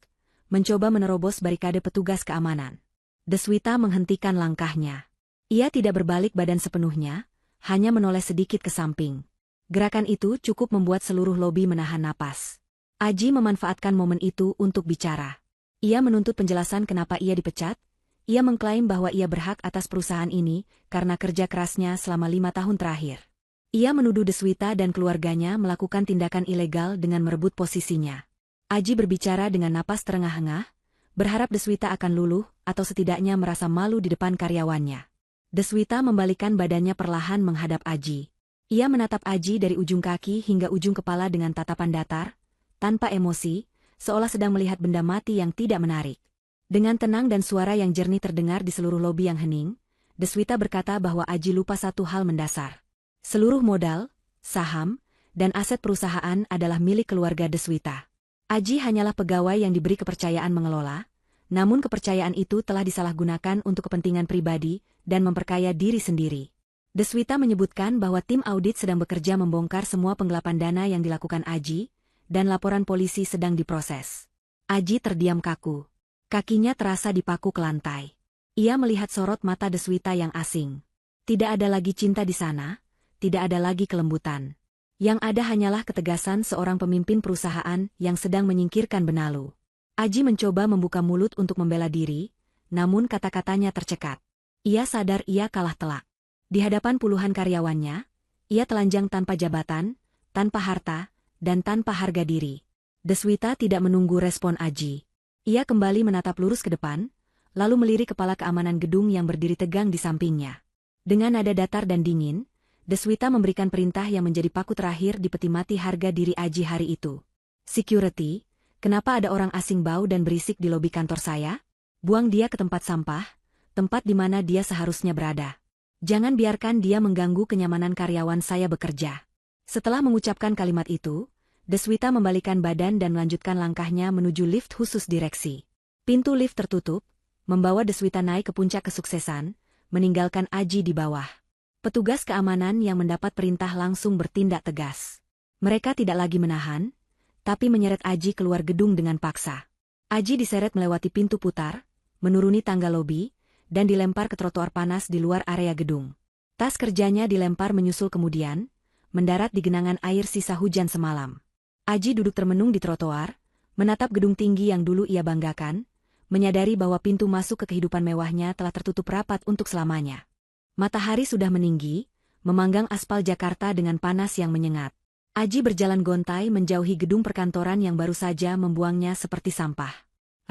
mencoba menerobos barikade petugas keamanan. Deswita menghentikan langkahnya. Ia tidak berbalik badan sepenuhnya, hanya menoleh sedikit ke samping. Gerakan itu cukup membuat seluruh lobi menahan napas. Aji memanfaatkan momen itu untuk bicara. Ia menuntut penjelasan kenapa ia dipecat. Ia mengklaim bahwa ia berhak atas perusahaan ini karena kerja kerasnya selama 5 tahun terakhir. Ia menuduh Deswita dan keluarganya melakukan tindakan ilegal dengan merebut posisinya. Aji berbicara dengan napas terengah-engah, berharap Deswita akan luluh atau setidaknya merasa malu di depan karyawannya. Deswita membalikkan badannya perlahan menghadap Aji. Ia menatap Aji dari ujung kaki hingga ujung kepala dengan tatapan datar, tanpa emosi, seolah sedang melihat benda mati yang tidak menarik. Dengan tenang dan suara yang jernih terdengar di seluruh lobi yang hening, Deswita berkata bahwa Aji lupa satu hal mendasar. Seluruh modal, saham, dan aset perusahaan adalah milik keluarga Deswita. Aji hanyalah pegawai yang diberi kepercayaan mengelola, namun kepercayaan itu telah disalahgunakan untuk kepentingan pribadi dan memperkaya diri sendiri. Deswita menyebutkan bahwa tim audit sedang bekerja membongkar semua penggelapan dana yang dilakukan Aji, dan laporan polisi sedang diproses. Aji terdiam kaku. Kakinya terasa dipaku ke lantai. Ia melihat sorot mata Deswita yang asing. Tidak ada lagi cinta di sana, tidak ada lagi kelembutan. Yang ada hanyalah ketegasan seorang pemimpin perusahaan yang sedang menyingkirkan benalu. Aji mencoba membuka mulut untuk membela diri, namun kata-katanya tercekat. Ia sadar ia kalah telak. Di hadapan puluhan karyawannya, ia telanjang tanpa jabatan, tanpa harta, dan tanpa harga diri. Deswita tidak menunggu respon Aji. Ia kembali menatap lurus ke depan, lalu melirik kepala keamanan gedung yang berdiri tegang di sampingnya. Dengan nada datar dan dingin, Deswita memberikan perintah yang menjadi paku terakhir di peti mati harga diri Aji hari itu. Security, kenapa ada orang asing bau dan berisik di lobi kantor saya? Buang dia ke tempat sampah, tempat di mana dia seharusnya berada. Jangan biarkan dia mengganggu kenyamanan karyawan saya bekerja. Setelah mengucapkan kalimat itu, Deswita membalikkan badan dan melanjutkan langkahnya menuju lift khusus direksi. Pintu lift tertutup, membawa Deswita naik ke puncak kesuksesan, meninggalkan Aji di bawah. Petugas keamanan yang mendapat perintah langsung bertindak tegas. Mereka tidak lagi menahan, tapi menyeret Aji keluar gedung dengan paksa. Aji diseret melewati pintu putar, menuruni tangga lobi, dan dilempar ke trotoar panas di luar area gedung. Tas kerjanya dilempar menyusul kemudian, mendarat di genangan air sisa hujan semalam. Aji duduk termenung di trotoar, menatap gedung tinggi yang dulu ia banggakan, menyadari bahwa pintu masuk ke kehidupan mewahnya telah tertutup rapat untuk selamanya. Matahari sudah meninggi, memanggang aspal Jakarta dengan panas yang menyengat. Aji berjalan gontai menjauhi gedung perkantoran yang baru saja membuangnya seperti sampah.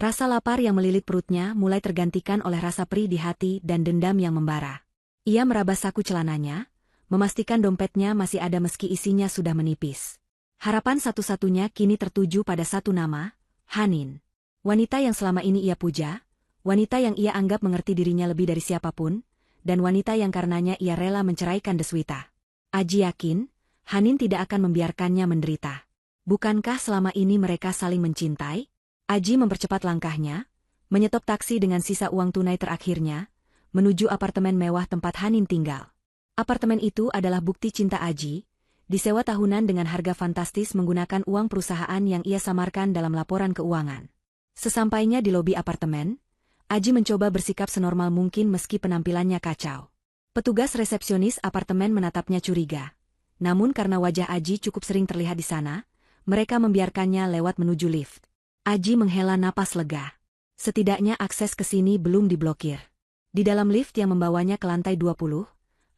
Rasa lapar yang melilit perutnya mulai tergantikan oleh rasa perih di hati dan dendam yang membara. Ia meraba saku celananya, memastikan dompetnya masih ada meski isinya sudah menipis. Harapan satu-satunya kini tertuju pada satu nama, Hanin. Wanita yang selama ini ia puja, wanita yang ia anggap mengerti dirinya lebih dari siapapun, dan wanita yang karenanya ia rela menceraikan Deswita. Aji yakin, Hanin tidak akan membiarkannya menderita. Bukankah selama ini mereka saling mencintai? Aji mempercepat langkahnya, menyetop taksi dengan sisa uang tunai terakhirnya, menuju apartemen mewah tempat Hanin tinggal. Apartemen itu adalah bukti cinta Aji, disewa tahunan dengan harga fantastis menggunakan uang perusahaan yang ia samarkan dalam laporan keuangan. Sesampainya di lobi apartemen, Aji mencoba bersikap senormal mungkin meski penampilannya kacau. Petugas resepsionis apartemen menatapnya curiga. Namun karena wajah Aji cukup sering terlihat di sana, mereka membiarkannya lewat menuju lift. Aji menghela napas lega. Setidaknya akses ke sini belum diblokir. Di dalam lift yang membawanya ke lantai 20,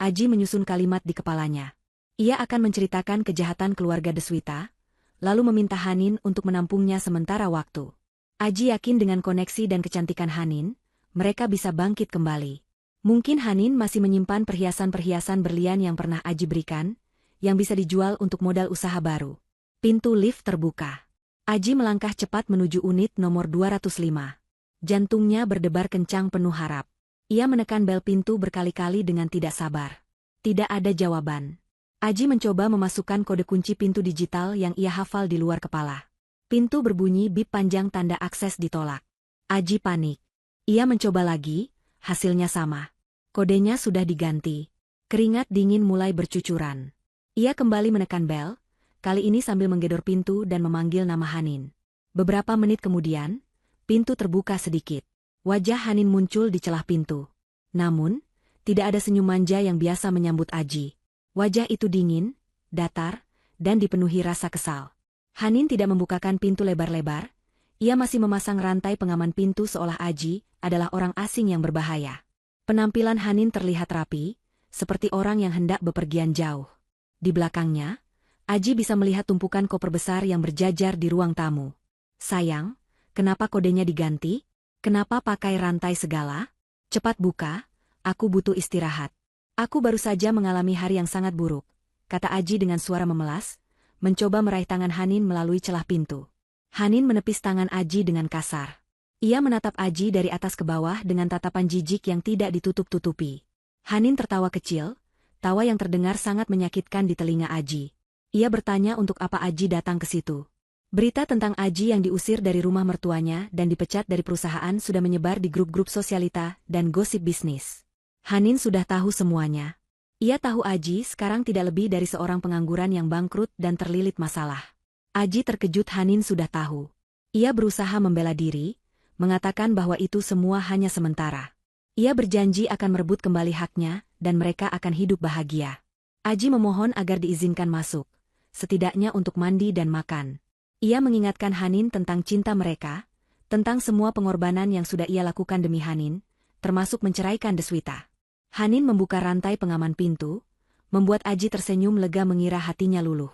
Aji menyusun kalimat di kepalanya. Ia akan menceritakan kejahatan keluarga Deswita, lalu meminta Hanin untuk menampungnya sementara waktu. Aji yakin dengan koneksi dan kecantikan Hanin, mereka bisa bangkit kembali. Mungkin Hanin masih menyimpan perhiasan-perhiasan berlian yang pernah Aji berikan, yang bisa dijual untuk modal usaha baru. Pintu lift terbuka. Aji melangkah cepat menuju unit nomor 205. Jantungnya berdebar kencang penuh harap. Ia menekan bel pintu berkali-kali dengan tidak sabar. Tidak ada jawaban. Aji mencoba memasukkan kode kunci pintu digital yang ia hafal di luar kepala. Pintu berbunyi bip panjang tanda akses ditolak. Aji panik. Ia mencoba lagi, hasilnya sama. Kodenya sudah diganti. Keringat dingin mulai bercucuran. Ia kembali menekan bel, kali ini sambil menggedor pintu dan memanggil nama Hanin. Beberapa menit kemudian, pintu terbuka sedikit. Wajah Hanin muncul di celah pintu. Namun, tidak ada senyum manja yang biasa menyambut Aji. Wajah itu dingin, datar, dan dipenuhi rasa kesal. Hanin tidak membukakan pintu lebar-lebar, ia masih memasang rantai pengaman pintu seolah Aji adalah orang asing yang berbahaya. Penampilan Hanin terlihat rapi, seperti orang yang hendak bepergian jauh. Di belakangnya, Aji bisa melihat tumpukan koper besar yang berjajar di ruang tamu. Sayang, kenapa kodenya diganti? Kenapa pakai rantai segala? Cepat buka, aku butuh istirahat. Aku baru saja mengalami hari yang sangat buruk, kata Aji dengan suara memelas, mencoba meraih tangan Hanin melalui celah pintu. Hanin menepis tangan Aji dengan kasar. Ia menatap Aji dari atas ke bawah dengan tatapan jijik yang tidak ditutup-tutupi. Hanin tertawa kecil, tawa yang terdengar sangat menyakitkan di telinga Aji. Ia bertanya untuk apa Aji datang ke situ. Berita tentang Aji yang diusir dari rumah mertuanya dan dipecat dari perusahaan sudah menyebar di grup-grup sosialita dan gosip bisnis. Hanin sudah tahu semuanya. Ia tahu Aji sekarang tidak lebih dari seorang pengangguran yang bangkrut dan terlilit masalah. Aji terkejut Hanin sudah tahu. Ia berusaha membela diri, mengatakan bahwa itu semua hanya sementara. Ia berjanji akan merebut kembali haknya dan mereka akan hidup bahagia. Aji memohon agar diizinkan masuk, setidaknya untuk mandi dan makan. Ia mengingatkan Hanin tentang cinta mereka, tentang semua pengorbanan yang sudah ia lakukan demi Hanin, termasuk menceraikan Deswita. Hanin membuka rantai pengaman pintu, membuat Aji tersenyum lega mengira hatinya luluh.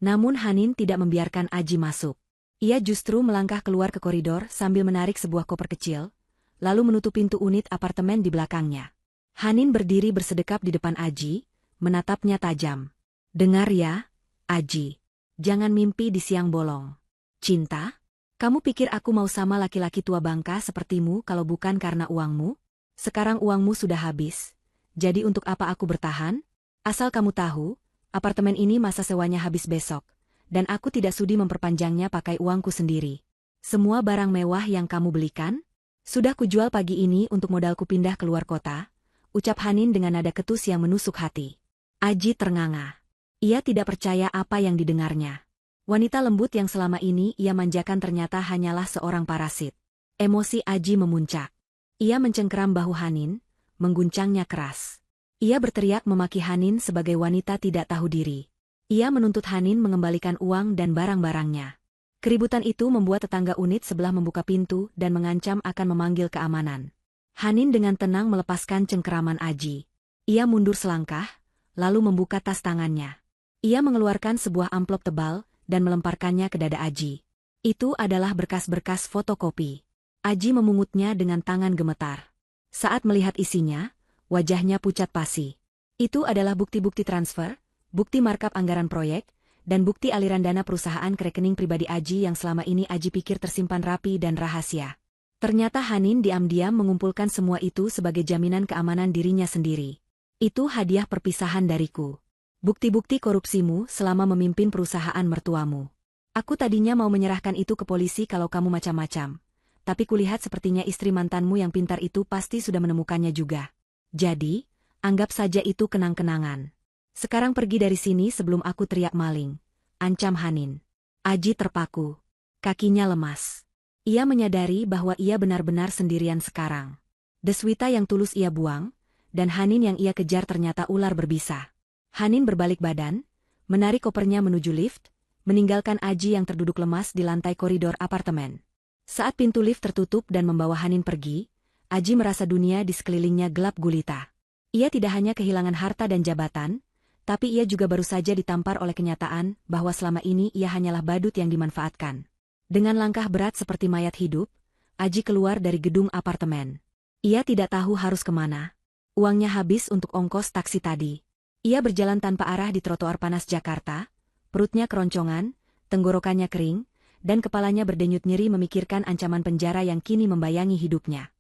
Namun Hanin tidak membiarkan Aji masuk. Ia justru melangkah keluar ke koridor sambil menarik sebuah koper kecil, lalu menutup pintu unit apartemen di belakangnya. Hanin berdiri bersedekap di depan Aji, menatapnya tajam. Dengar ya, Aji. Jangan mimpi di siang bolong. Cinta? Kamu pikir aku mau sama laki-laki tua bangka sepertimu kalau bukan karena uangmu? Sekarang uangmu sudah habis. Jadi untuk apa aku bertahan? Asal kamu tahu, apartemen ini masa sewanya habis besok, dan aku tidak sudi memperpanjangnya pakai uangku sendiri. Semua barang mewah yang kamu belikan, sudah kujual pagi ini untuk modalku pindah keluar kota, ucap Hanin dengan nada ketus yang menusuk hati. Aji ternganga. Ia tidak percaya apa yang didengarnya. Wanita lembut yang selama ini ia manjakan ternyata hanyalah seorang parasit. Emosi Aji memuncak. Ia mencengkeram bahu Hanin, mengguncangnya keras. Ia berteriak memaki Hanin sebagai wanita tidak tahu diri. Ia menuntut Hanin mengembalikan uang dan barang-barangnya. Keributan itu membuat tetangga unit sebelah membuka pintu dan mengancam akan memanggil keamanan. Hanin dengan tenang melepaskan cengkeraman Aji. Ia mundur selangkah, lalu membuka tas tangannya. Ia mengeluarkan sebuah amplop tebal dan melemparkannya ke dada Aji. Itu adalah berkas-berkas fotokopi. Aji memungutnya dengan tangan gemetar. Saat melihat isinya, wajahnya pucat pasi. Itu adalah bukti-bukti transfer, bukti markup anggaran proyek, dan bukti aliran dana perusahaan ke rekening pribadi Aji yang selama ini Aji pikir tersimpan rapi dan rahasia. Ternyata Hanin diam-diam mengumpulkan semua itu sebagai jaminan keamanan dirinya sendiri. Itu hadiah perpisahan dariku. Bukti-bukti korupsimu selama memimpin perusahaan mertuamu. Aku tadinya mau menyerahkan itu ke polisi kalau kamu macam-macam. Tapi kulihat sepertinya istri mantanmu yang pintar itu pasti sudah menemukannya juga. Jadi, anggap saja itu kenang-kenangan. Sekarang pergi dari sini sebelum aku teriak maling, ancam Hanin. Aji terpaku. Kakinya lemas. Ia menyadari bahwa ia benar-benar sendirian sekarang. Deswita yang tulus ia buang, dan Hanin yang ia kejar ternyata ular berbisa. Hanin berbalik badan, menarik kopernya menuju lift, meninggalkan Aji yang terduduk lemas di lantai koridor apartemen. Saat pintu lift tertutup dan membawa Hanin pergi, Aji merasa dunia di sekelilingnya gelap gulita. Ia tidak hanya kehilangan harta dan jabatan, tapi ia juga baru saja ditampar oleh kenyataan bahwa selama ini ia hanyalah badut yang dimanfaatkan. Dengan langkah berat seperti mayat hidup, Aji keluar dari gedung apartemen. Ia tidak tahu harus kemana. Uangnya habis untuk ongkos taksi tadi. Ia berjalan tanpa arah di trotoar panas Jakarta, perutnya keroncongan, tenggorokannya kering, dan kepalanya berdenyut nyeri memikirkan ancaman penjara yang kini membayangi hidupnya.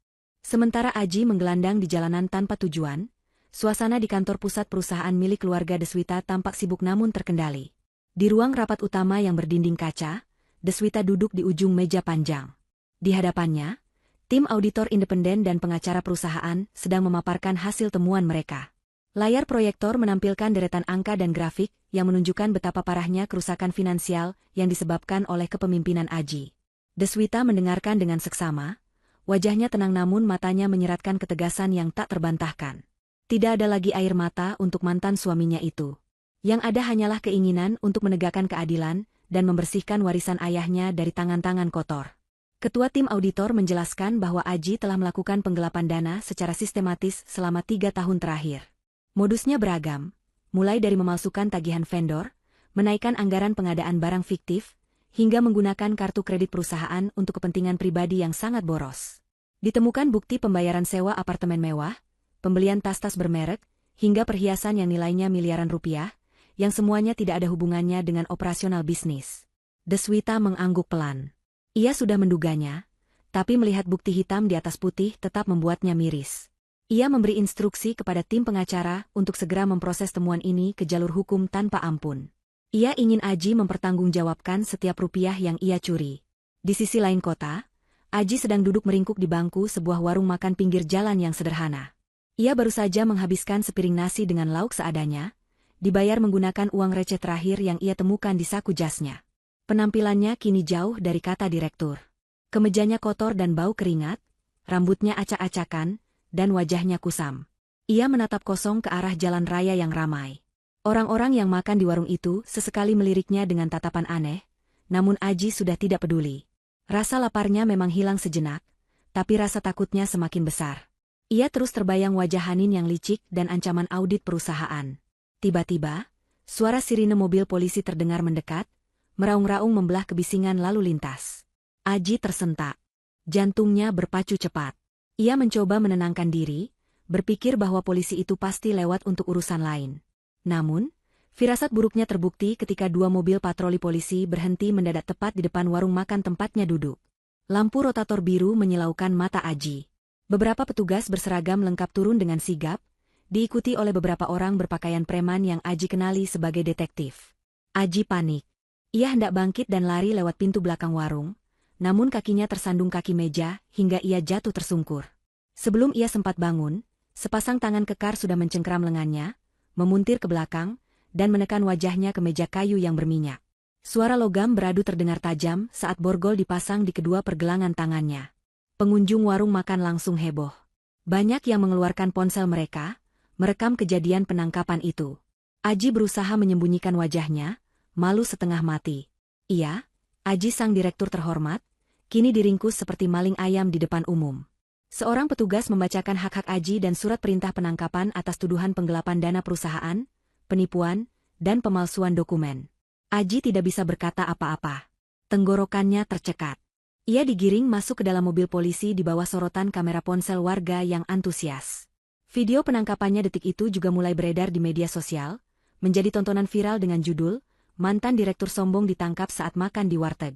Sementara Aji menggelandang di jalanan tanpa tujuan, suasana di kantor pusat perusahaan milik keluarga Deswita tampak sibuk namun terkendali. Di ruang rapat utama yang berdinding kaca, Deswita duduk di ujung meja panjang. Di hadapannya, tim auditor independen dan pengacara perusahaan sedang memaparkan hasil temuan mereka. Layar proyektor menampilkan deretan angka dan grafik yang menunjukkan betapa parahnya kerusakan finansial yang disebabkan oleh kepemimpinan Aji. Deswita mendengarkan dengan seksama, wajahnya tenang namun matanya menyeratkan ketegasan yang tak terbantahkan. Tidak ada lagi air mata untuk mantan suaminya itu. Yang ada hanyalah keinginan untuk menegakkan keadilan dan membersihkan warisan ayahnya dari tangan-tangan kotor. Ketua tim auditor menjelaskan bahwa Aji telah melakukan penggelapan dana secara sistematis selama 3 tahun terakhir. Modusnya beragam, mulai dari memalsukan tagihan vendor, menaikkan anggaran pengadaan barang fiktif, hingga menggunakan kartu kredit perusahaan untuk kepentingan pribadi yang sangat boros. Ditemukan bukti pembayaran sewa apartemen mewah, pembelian tas-tas bermerek, hingga perhiasan yang nilainya miliaran rupiah, yang semuanya tidak ada hubungannya dengan operasional bisnis. Deswita mengangguk pelan. Ia sudah menduganya, tapi melihat bukti hitam di atas putih tetap membuatnya miris. Ia memberi instruksi kepada tim pengacara untuk segera memproses temuan ini ke jalur hukum tanpa ampun. Ia ingin Aji mempertanggungjawabkan setiap rupiah yang ia curi. Di sisi lain kota, Aji sedang duduk meringkuk di bangku sebuah warung makan pinggir jalan yang sederhana. Ia baru saja menghabiskan sepiring nasi dengan lauk seadanya, dibayar menggunakan uang receh terakhir yang ia temukan di saku jasnya. Penampilannya kini jauh dari kata direktur. Kemejanya kotor dan bau keringat, rambutnya acak-acakan, dan wajahnya kusam. Ia menatap kosong ke arah jalan raya yang ramai. Orang-orang yang makan di warung itu sesekali meliriknya dengan tatapan aneh, namun Aji sudah tidak peduli. Rasa laparnya memang hilang sejenak, tapi rasa takutnya semakin besar. Ia terus terbayang wajah Hanin yang licik dan ancaman audit perusahaan. Tiba-tiba, suara sirine mobil polisi terdengar mendekat, meraung-raung membelah kebisingan lalu lintas. Aji tersentak. Jantungnya berpacu cepat. Ia mencoba menenangkan diri, berpikir bahwa polisi itu pasti lewat untuk urusan lain. Namun, firasat buruknya terbukti ketika 2 mobil patroli polisi berhenti mendadak tepat di depan warung makan tempatnya duduk. Lampu rotator biru menyilaukan mata Aji. Beberapa petugas berseragam lengkap turun dengan sigap, diikuti oleh beberapa orang berpakaian preman yang Aji kenali sebagai detektif. Aji panik. Ia hendak bangkit dan lari lewat pintu belakang warung, namun kakinya tersandung kaki meja hingga ia jatuh tersungkur. Sebelum ia sempat bangun, sepasang tangan kekar sudah mencengkeram lengannya, memuntir ke belakang, dan menekan wajahnya ke meja kayu yang berminyak. Suara logam beradu terdengar tajam saat borgol dipasang di kedua pergelangan tangannya. Pengunjung warung makan langsung heboh. Banyak yang mengeluarkan ponsel mereka, merekam kejadian penangkapan itu. Aji berusaha menyembunyikan wajahnya, malu setengah mati. Ia, Aji sang direktur terhormat, kini diringkus seperti maling ayam di depan umum. Seorang petugas membacakan hak-hak Aji dan surat perintah penangkapan atas tuduhan penggelapan dana perusahaan, penipuan, dan pemalsuan dokumen. Aji tidak bisa berkata apa-apa. Tenggorokannya tercekat. Ia digiring masuk ke dalam mobil polisi di bawah sorotan kamera ponsel warga yang antusias. Video penangkapannya detik itu juga mulai beredar di media sosial, menjadi tontonan viral dengan judul, Mantan Direktur Sombong Ditangkap Saat Makan di Warteg.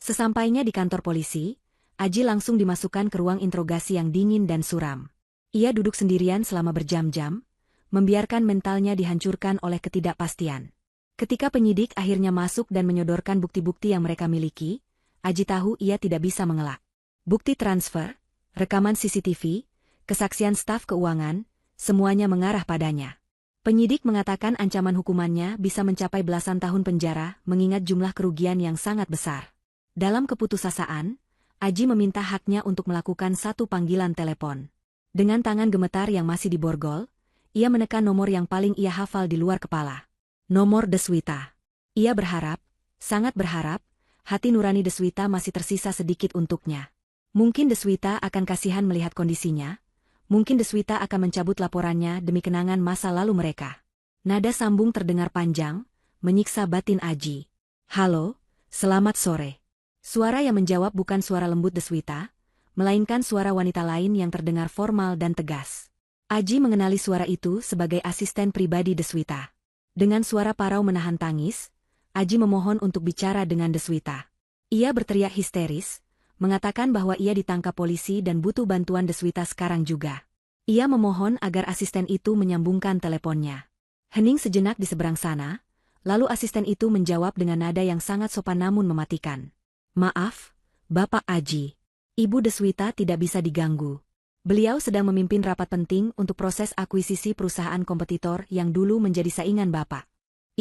Sesampainya di kantor polisi, Aji langsung dimasukkan ke ruang interogasi yang dingin dan suram. Ia duduk sendirian selama berjam-jam, membiarkan mentalnya dihancurkan oleh ketidakpastian. Ketika penyidik akhirnya masuk dan menyodorkan bukti-bukti yang mereka miliki, Aji tahu ia tidak bisa mengelak. Bukti transfer, rekaman CCTV, kesaksian staf keuangan, semuanya mengarah padanya. Penyidik mengatakan ancaman hukumannya bisa mencapai belasan tahun penjara mengingat jumlah kerugian yang sangat besar. Dalam keputusasaan, Aji meminta haknya untuk melakukan satu panggilan telepon. Dengan tangan gemetar yang masih diborgol, ia menekan nomor yang paling ia hafal di luar kepala. Nomor Deswita. Ia berharap, sangat berharap, hati nurani Deswita masih tersisa sedikit untuknya. Mungkin Deswita akan kasihan melihat kondisinya. Mungkin Deswita akan mencabut laporannya demi kenangan masa lalu mereka. Nada sambung terdengar panjang, menyiksa batin Aji. Halo, selamat sore. Suara yang menjawab bukan suara lembut Deswita, melainkan suara wanita lain yang terdengar formal dan tegas. Aji mengenali suara itu sebagai asisten pribadi Deswita. Dengan suara parau menahan tangis, Aji memohon untuk bicara dengan Deswita. Ia berteriak histeris, mengatakan bahwa ia ditangkap polisi dan butuh bantuan Deswita sekarang juga. Ia memohon agar asisten itu menyambungkan teleponnya. Hening sejenak di seberang sana, lalu asisten itu menjawab dengan nada yang sangat sopan namun mematikan. Maaf, Bapak Aji. Ibu Deswita tidak bisa diganggu. Beliau sedang memimpin rapat penting untuk proses akuisisi perusahaan kompetitor yang dulu menjadi saingan Bapak.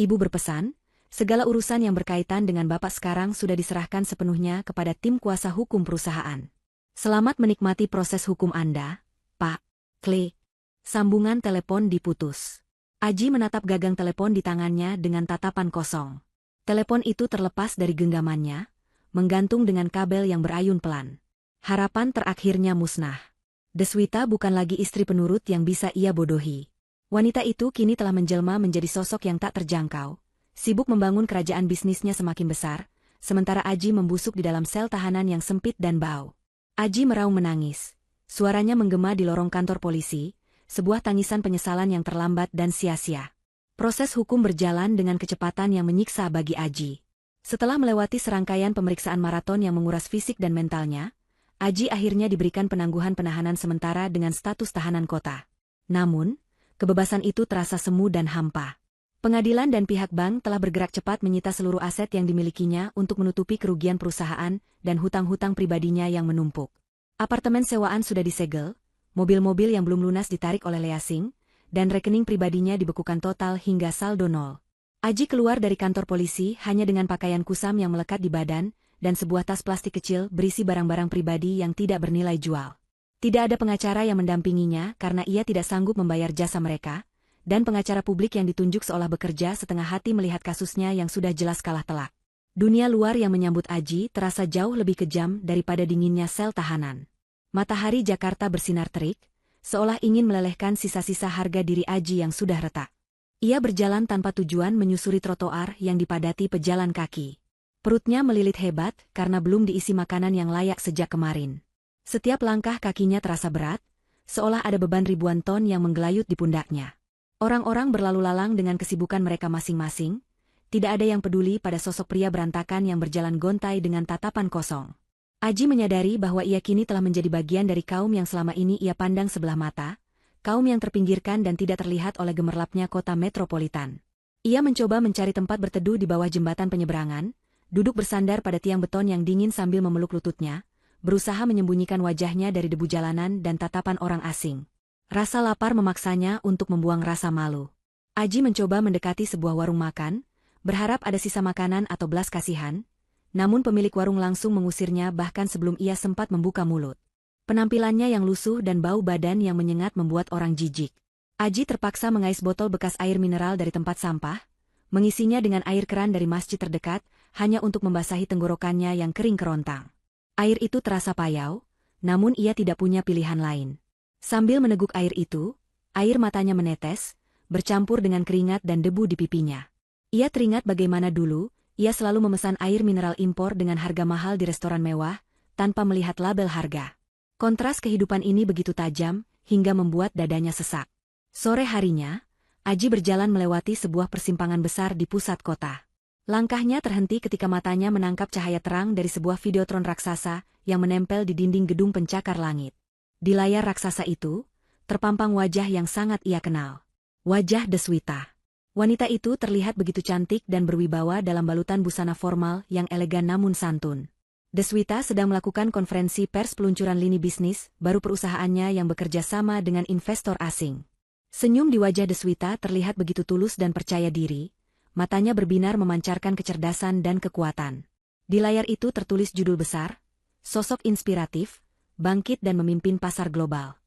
Ibu berpesan, segala urusan yang berkaitan dengan Bapak sekarang sudah diserahkan sepenuhnya kepada tim kuasa hukum perusahaan. Selamat menikmati proses hukum Anda, Pak. Klik. Sambungan telepon diputus. Aji menatap gagang telepon di tangannya dengan tatapan kosong. Telepon itu terlepas dari genggamannya, menggantung dengan kabel yang berayun pelan. Harapan terakhirnya musnah. Deswita bukan lagi istri penurut yang bisa ia bodohi. Wanita itu kini telah menjelma menjadi sosok yang tak terjangkau, sibuk membangun kerajaan bisnisnya semakin besar, sementara Aji membusuk di dalam sel tahanan yang sempit dan bau. Aji meraung menangis. Suaranya menggema di lorong kantor polisi, sebuah tangisan penyesalan yang terlambat dan sia-sia. Proses hukum berjalan dengan kecepatan yang menyiksa bagi Aji. Setelah melewati serangkaian pemeriksaan maraton yang menguras fisik dan mentalnya, Aji akhirnya diberikan penangguhan penahanan sementara dengan status tahanan kota. Namun, kebebasan itu terasa semu dan hampa. Pengadilan dan pihak bank telah bergerak cepat menyita seluruh aset yang dimilikinya untuk menutupi kerugian perusahaan dan hutang-hutang pribadinya yang menumpuk. Apartemen sewaan sudah disegel, mobil-mobil yang belum lunas ditarik oleh Leasing, dan rekening pribadinya dibekukan total hingga saldo nol. Aji keluar dari kantor polisi hanya dengan pakaian kusam yang melekat di badan, dan sebuah tas plastik kecil berisi barang-barang pribadi yang tidak bernilai jual. Tidak ada pengacara yang mendampinginya karena ia tidak sanggup membayar jasa mereka, dan pengacara publik yang ditunjuk seolah bekerja setengah hati melihat kasusnya yang sudah jelas kalah telak. Dunia luar yang menyambut Aji terasa jauh lebih kejam daripada dinginnya sel tahanan. Matahari Jakarta bersinar terik, seolah ingin melelehkan sisa-sisa harga diri Aji yang sudah retak. Ia berjalan tanpa tujuan menyusuri trotoar yang dipadati pejalan kaki. Perutnya melilit hebat karena belum diisi makanan yang layak sejak kemarin. Setiap langkah kakinya terasa berat, seolah ada beban ribuan ton yang menggelayut di pundaknya. Orang-orang berlalu lalang dengan kesibukan mereka masing-masing, tidak ada yang peduli pada sosok pria berantakan yang berjalan gontai dengan tatapan kosong. Aji menyadari bahwa ia kini telah menjadi bagian dari kaum yang selama ini ia pandang sebelah mata, kaum yang terpinggirkan dan tidak terlihat oleh gemerlapnya kota metropolitan. Ia mencoba mencari tempat berteduh di bawah jembatan penyeberangan, duduk bersandar pada tiang beton yang dingin sambil memeluk lututnya, berusaha menyembunyikan wajahnya dari debu jalanan dan tatapan orang asing. Rasa lapar memaksanya untuk membuang rasa malu. Aji mencoba mendekati sebuah warung makan, berharap ada sisa makanan atau belas kasihan, namun pemilik warung langsung mengusirnya bahkan sebelum ia sempat membuka mulut. Penampilannya yang lusuh dan bau badan yang menyengat membuat orang jijik. Aji terpaksa mengais botol bekas air mineral dari tempat sampah, mengisinya dengan air keran dari masjid terdekat, hanya untuk membasahi tenggorokannya yang kering kerontang. Air itu terasa payau, namun ia tidak punya pilihan lain. Sambil meneguk air itu, air matanya menetes, bercampur dengan keringat dan debu di pipinya. Ia teringat bagaimana dulu, ia selalu memesan air mineral impor dengan harga mahal di restoran mewah, tanpa melihat label harga. Kontras kehidupan ini begitu tajam, hingga membuat dadanya sesak. Sore harinya, Aji berjalan melewati sebuah persimpangan besar di pusat kota. Langkahnya terhenti ketika matanya menangkap cahaya terang dari sebuah videotron raksasa yang menempel di dinding gedung pencakar langit. Di layar raksasa itu, terpampang wajah yang sangat ia kenal. Wajah Deswita. Wanita itu terlihat begitu cantik dan berwibawa dalam balutan busana formal yang elegan namun santun. Deswita sedang melakukan konferensi pers peluncuran lini bisnis baru perusahaannya yang bekerja sama dengan investor asing. Senyum di wajah Deswita terlihat begitu tulus dan percaya diri, matanya berbinar memancarkan kecerdasan dan kekuatan. Di layar itu tertulis judul besar, sosok inspiratif, bangkit dan memimpin pasar global.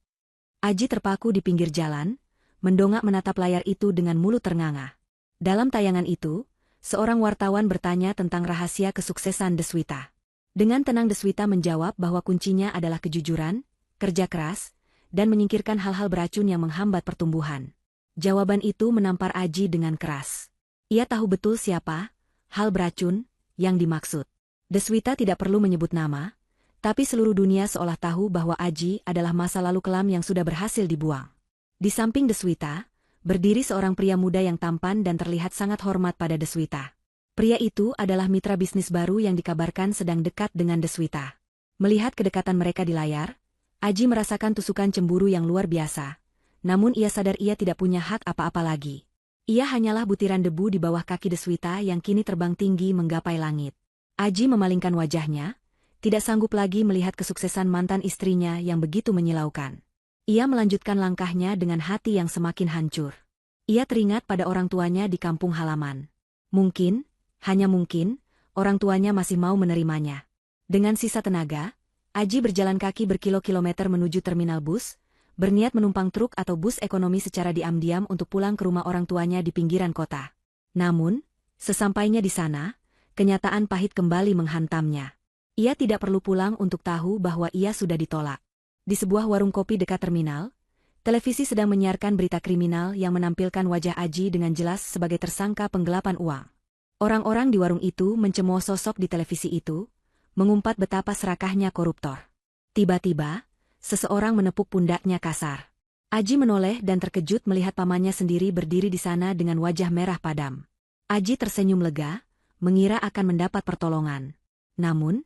Aji terpaku di pinggir jalan, mendongak menatap layar itu dengan mulut ternganga. Dalam tayangan itu, seorang wartawan bertanya tentang rahasia kesuksesan Deswita. Dengan tenang Deswita menjawab bahwa kuncinya adalah kejujuran, kerja keras, dan menyingkirkan hal-hal beracun yang menghambat pertumbuhan. Jawaban itu menampar Aji dengan keras. Ia tahu betul siapa, hal beracun, yang dimaksud. Deswita tidak perlu menyebut nama, tapi seluruh dunia seolah tahu bahwa Aji adalah masa lalu kelam yang sudah berhasil dibuang. Di samping Deswita, berdiri seorang pria muda yang tampan dan terlihat sangat hormat pada Deswita. Pria itu adalah mitra bisnis baru yang dikabarkan sedang dekat dengan Deswita. Melihat kedekatan mereka di layar, Aji merasakan tusukan cemburu yang luar biasa. Namun ia sadar ia tidak punya hak apa-apa lagi. Ia hanyalah butiran debu di bawah kaki Deswita yang kini terbang tinggi menggapai langit. Aji memalingkan wajahnya, tidak sanggup lagi melihat kesuksesan mantan istrinya yang begitu menyilaukan. Ia melanjutkan langkahnya dengan hati yang semakin hancur. Ia teringat pada orang tuanya di kampung halaman. Mungkin, hanya mungkin, orang tuanya masih mau menerimanya. Dengan sisa tenaga, Aji berjalan kaki berkilo-kilometer menuju terminal bus, berniat menumpang truk atau bus ekonomi secara diam-diam untuk pulang ke rumah orang tuanya di pinggiran kota. Namun, sesampainya di sana, kenyataan pahit kembali menghantamnya. Ia tidak perlu pulang untuk tahu bahwa ia sudah ditolak. Di sebuah warung kopi dekat terminal, televisi sedang menyiarkan berita kriminal yang menampilkan wajah Aji dengan jelas sebagai tersangka penggelapan uang. Orang-orang di warung itu mencemooh sosok di televisi itu, mengumpat betapa serakahnya koruptor. Tiba-tiba, seseorang menepuk pundaknya kasar. Aji menoleh dan terkejut melihat pamannya sendiri berdiri di sana dengan wajah merah padam. Aji tersenyum lega, mengira akan mendapat pertolongan. Namun,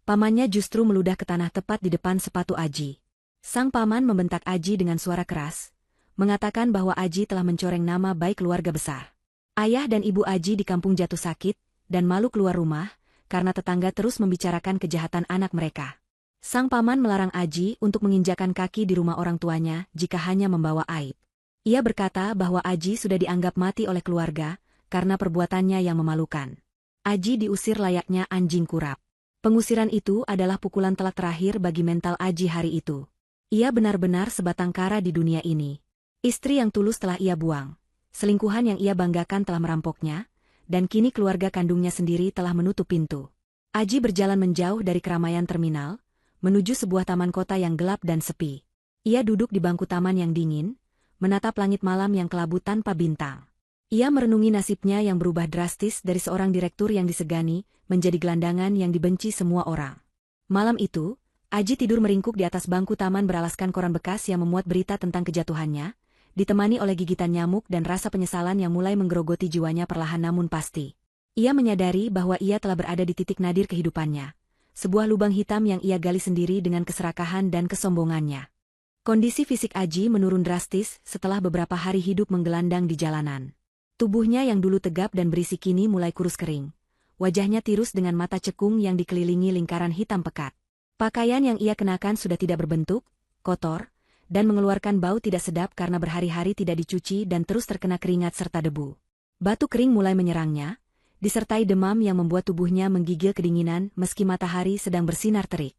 pamannya justru meludah ke tanah tepat di depan sepatu Aji. Sang paman membentak Aji dengan suara keras, mengatakan bahwa Aji telah mencoreng nama baik keluarga besar. Ayah dan ibu Aji di kampung jatuh sakit, dan malu keluar rumah, karena tetangga terus membicarakan kejahatan anak mereka. Sang paman melarang Aji untuk menginjakan kaki di rumah orang tuanya jika hanya membawa aib. Ia berkata bahwa Aji sudah dianggap mati oleh keluarga, karena perbuatannya yang memalukan. Aji diusir layaknya anjing kurap. Pengusiran itu adalah pukulan telak terakhir bagi mental Aji hari itu. Ia benar-benar sebatang kara di dunia ini. Istri yang tulus telah ia buang. Selingkuhan yang ia banggakan telah merampoknya, dan kini keluarga kandungnya sendiri telah menutup pintu. Aji berjalan menjauh dari keramaian terminal, menuju sebuah taman kota yang gelap dan sepi. Ia duduk di bangku taman yang dingin, menatap langit malam yang kelabu tanpa bintang. Ia merenungi nasibnya yang berubah drastis dari seorang direktur yang disegani, menjadi gelandangan yang dibenci semua orang. Malam itu, Aji tidur meringkuk di atas bangku taman beralaskan koran bekas yang memuat berita tentang kejatuhannya, ditemani oleh gigitan nyamuk dan rasa penyesalan yang mulai menggerogoti jiwanya perlahan namun pasti. Ia menyadari bahwa ia telah berada di titik nadir kehidupannya, sebuah lubang hitam yang ia gali sendiri dengan keserakahan dan kesombongannya. Kondisi fisik Aji menurun drastis setelah beberapa hari hidup menggelandang di jalanan. Tubuhnya yang dulu tegap dan berisi kini mulai kurus kering. Wajahnya tirus dengan mata cekung yang dikelilingi lingkaran hitam pekat. Pakaian yang ia kenakan sudah tidak berbentuk, kotor, dan mengeluarkan bau tidak sedap karena berhari-hari tidak dicuci dan terus terkena keringat serta debu. Batu kering mulai menyerangnya, disertai demam yang membuat tubuhnya menggigil kedinginan meski matahari sedang bersinar terik.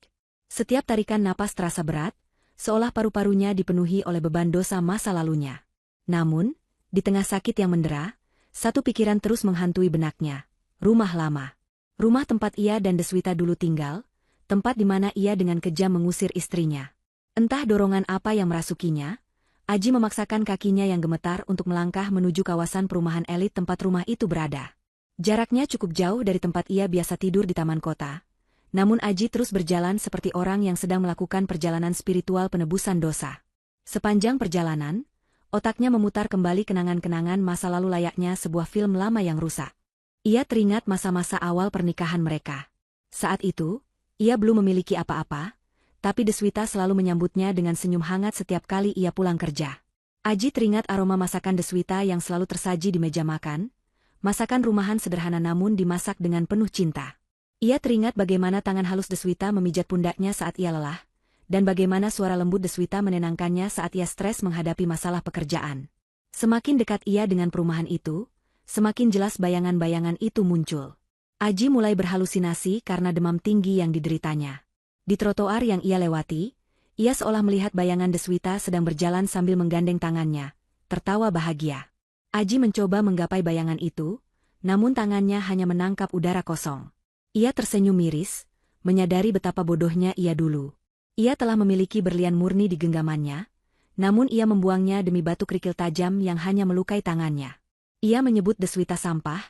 Setiap tarikan napas terasa berat, seolah paru-parunya dipenuhi oleh beban dosa masa lalunya. Namun, di tengah sakit yang mendera, satu pikiran terus menghantui benaknya. Rumah lama. Rumah tempat ia dan Deswita dulu tinggal, tempat di mana ia dengan kejam mengusir istrinya. Entah dorongan apa yang merasukinya, Aji memaksakan kakinya yang gemetar untuk melangkah menuju kawasan perumahan elit tempat rumah itu berada. Jaraknya cukup jauh dari tempat ia biasa tidur di taman kota. Namun Aji terus berjalan seperti orang yang sedang melakukan perjalanan spiritual penebusan dosa. Sepanjang perjalanan, otaknya memutar kembali kenangan-kenangan masa lalu layaknya sebuah film lama yang rusak. Ia teringat masa-masa awal pernikahan mereka. Saat itu, ia belum memiliki apa-apa, tapi Deswita selalu menyambutnya dengan senyum hangat setiap kali ia pulang kerja. Aji teringat aroma masakan Deswita yang selalu tersaji di meja makan, masakan rumahan sederhana namun dimasak dengan penuh cinta. Ia teringat bagaimana tangan halus Deswita memijat pundaknya saat ia lelah, dan bagaimana suara lembut Deswita menenangkannya saat ia stres menghadapi masalah pekerjaan. Semakin dekat ia dengan perumahan itu, semakin jelas bayangan-bayangan itu muncul. Aji mulai berhalusinasi karena demam tinggi yang dideritanya. Di trotoar yang ia lewati, ia seolah melihat bayangan Deswita sedang berjalan sambil menggandeng tangannya, tertawa bahagia. Aji mencoba menggapai bayangan itu, namun tangannya hanya menangkap udara kosong. Ia tersenyum miris, menyadari betapa bodohnya ia dulu. Ia telah memiliki berlian murni di genggamannya, namun ia membuangnya demi batu kerikil tajam yang hanya melukai tangannya. Ia menyebut Deswita sampah,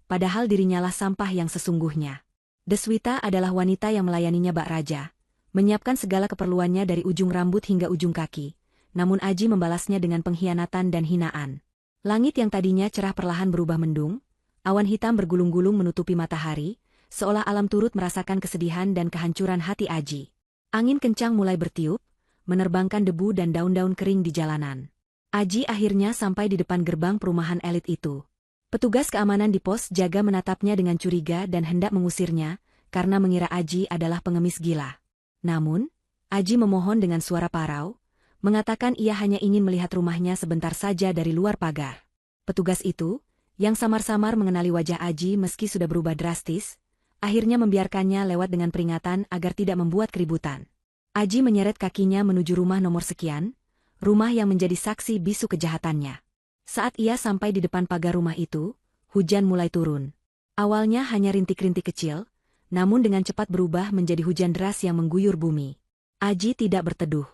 padahal dirinya lah sampah yang sesungguhnya. Deswita adalah wanita yang melayaninya bak raja, menyiapkan segala keperluannya dari ujung rambut hingga ujung kaki, namun Aji membalasnya dengan pengkhianatan dan hinaan. Langit yang tadinya cerah perlahan berubah mendung, awan hitam bergulung-gulung menutupi matahari, seolah alam turut merasakan kesedihan dan kehancuran hati Aji. Angin kencang mulai bertiup, menerbangkan debu dan daun-daun kering di jalanan. Aji akhirnya sampai di depan gerbang perumahan elit itu. Petugas keamanan di pos jaga menatapnya dengan curiga dan hendak mengusirnya, karena mengira Aji adalah pengemis gila. Namun, Aji memohon dengan suara parau, mengatakan ia hanya ingin melihat rumahnya sebentar saja dari luar pagar. Petugas itu, yang samar-samar mengenali wajah Aji meski sudah berubah drastis, akhirnya membiarkannya lewat dengan peringatan agar tidak membuat keributan. Aji menyeret kakinya menuju rumah nomor sekian, rumah yang menjadi saksi bisu kejahatannya. Saat ia sampai di depan pagar rumah itu, hujan mulai turun. Awalnya hanya rintik-rintik kecil, namun dengan cepat berubah menjadi hujan deras yang mengguyur bumi. Aji tidak berteduh.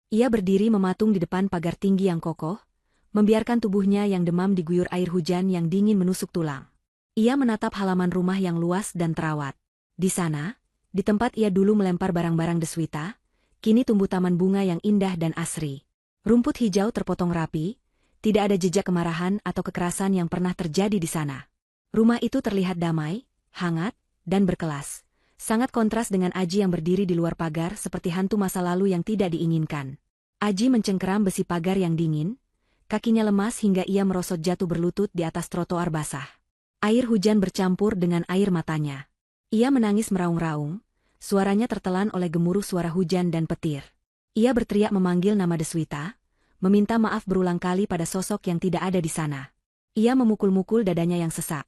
Ia berdiri mematung di depan pagar tinggi yang kokoh, membiarkan tubuhnya yang demam diguyur air hujan yang dingin menusuk tulang. Ia menatap halaman rumah yang luas dan terawat. Di sana, di tempat ia dulu melempar barang-barang Deswita, kini tumbuh taman bunga yang indah dan asri. Rumput hijau terpotong rapi, tidak ada jejak kemarahan atau kekerasan yang pernah terjadi di sana. Rumah itu terlihat damai, hangat, dan berkelas. Sangat kontras dengan Aji yang berdiri di luar pagar seperti hantu masa lalu yang tidak diinginkan. Aji mencengkeram besi pagar yang dingin, kakinya lemas hingga ia merosot jatuh berlutut di atas trotoar basah. Air hujan bercampur dengan air matanya. Ia menangis meraung-raung, suaranya tertelan oleh gemuruh suara hujan dan petir. Ia berteriak memanggil nama Deswita, meminta maaf berulang kali pada sosok yang tidak ada di sana. Ia memukul-mukul dadanya yang sesak,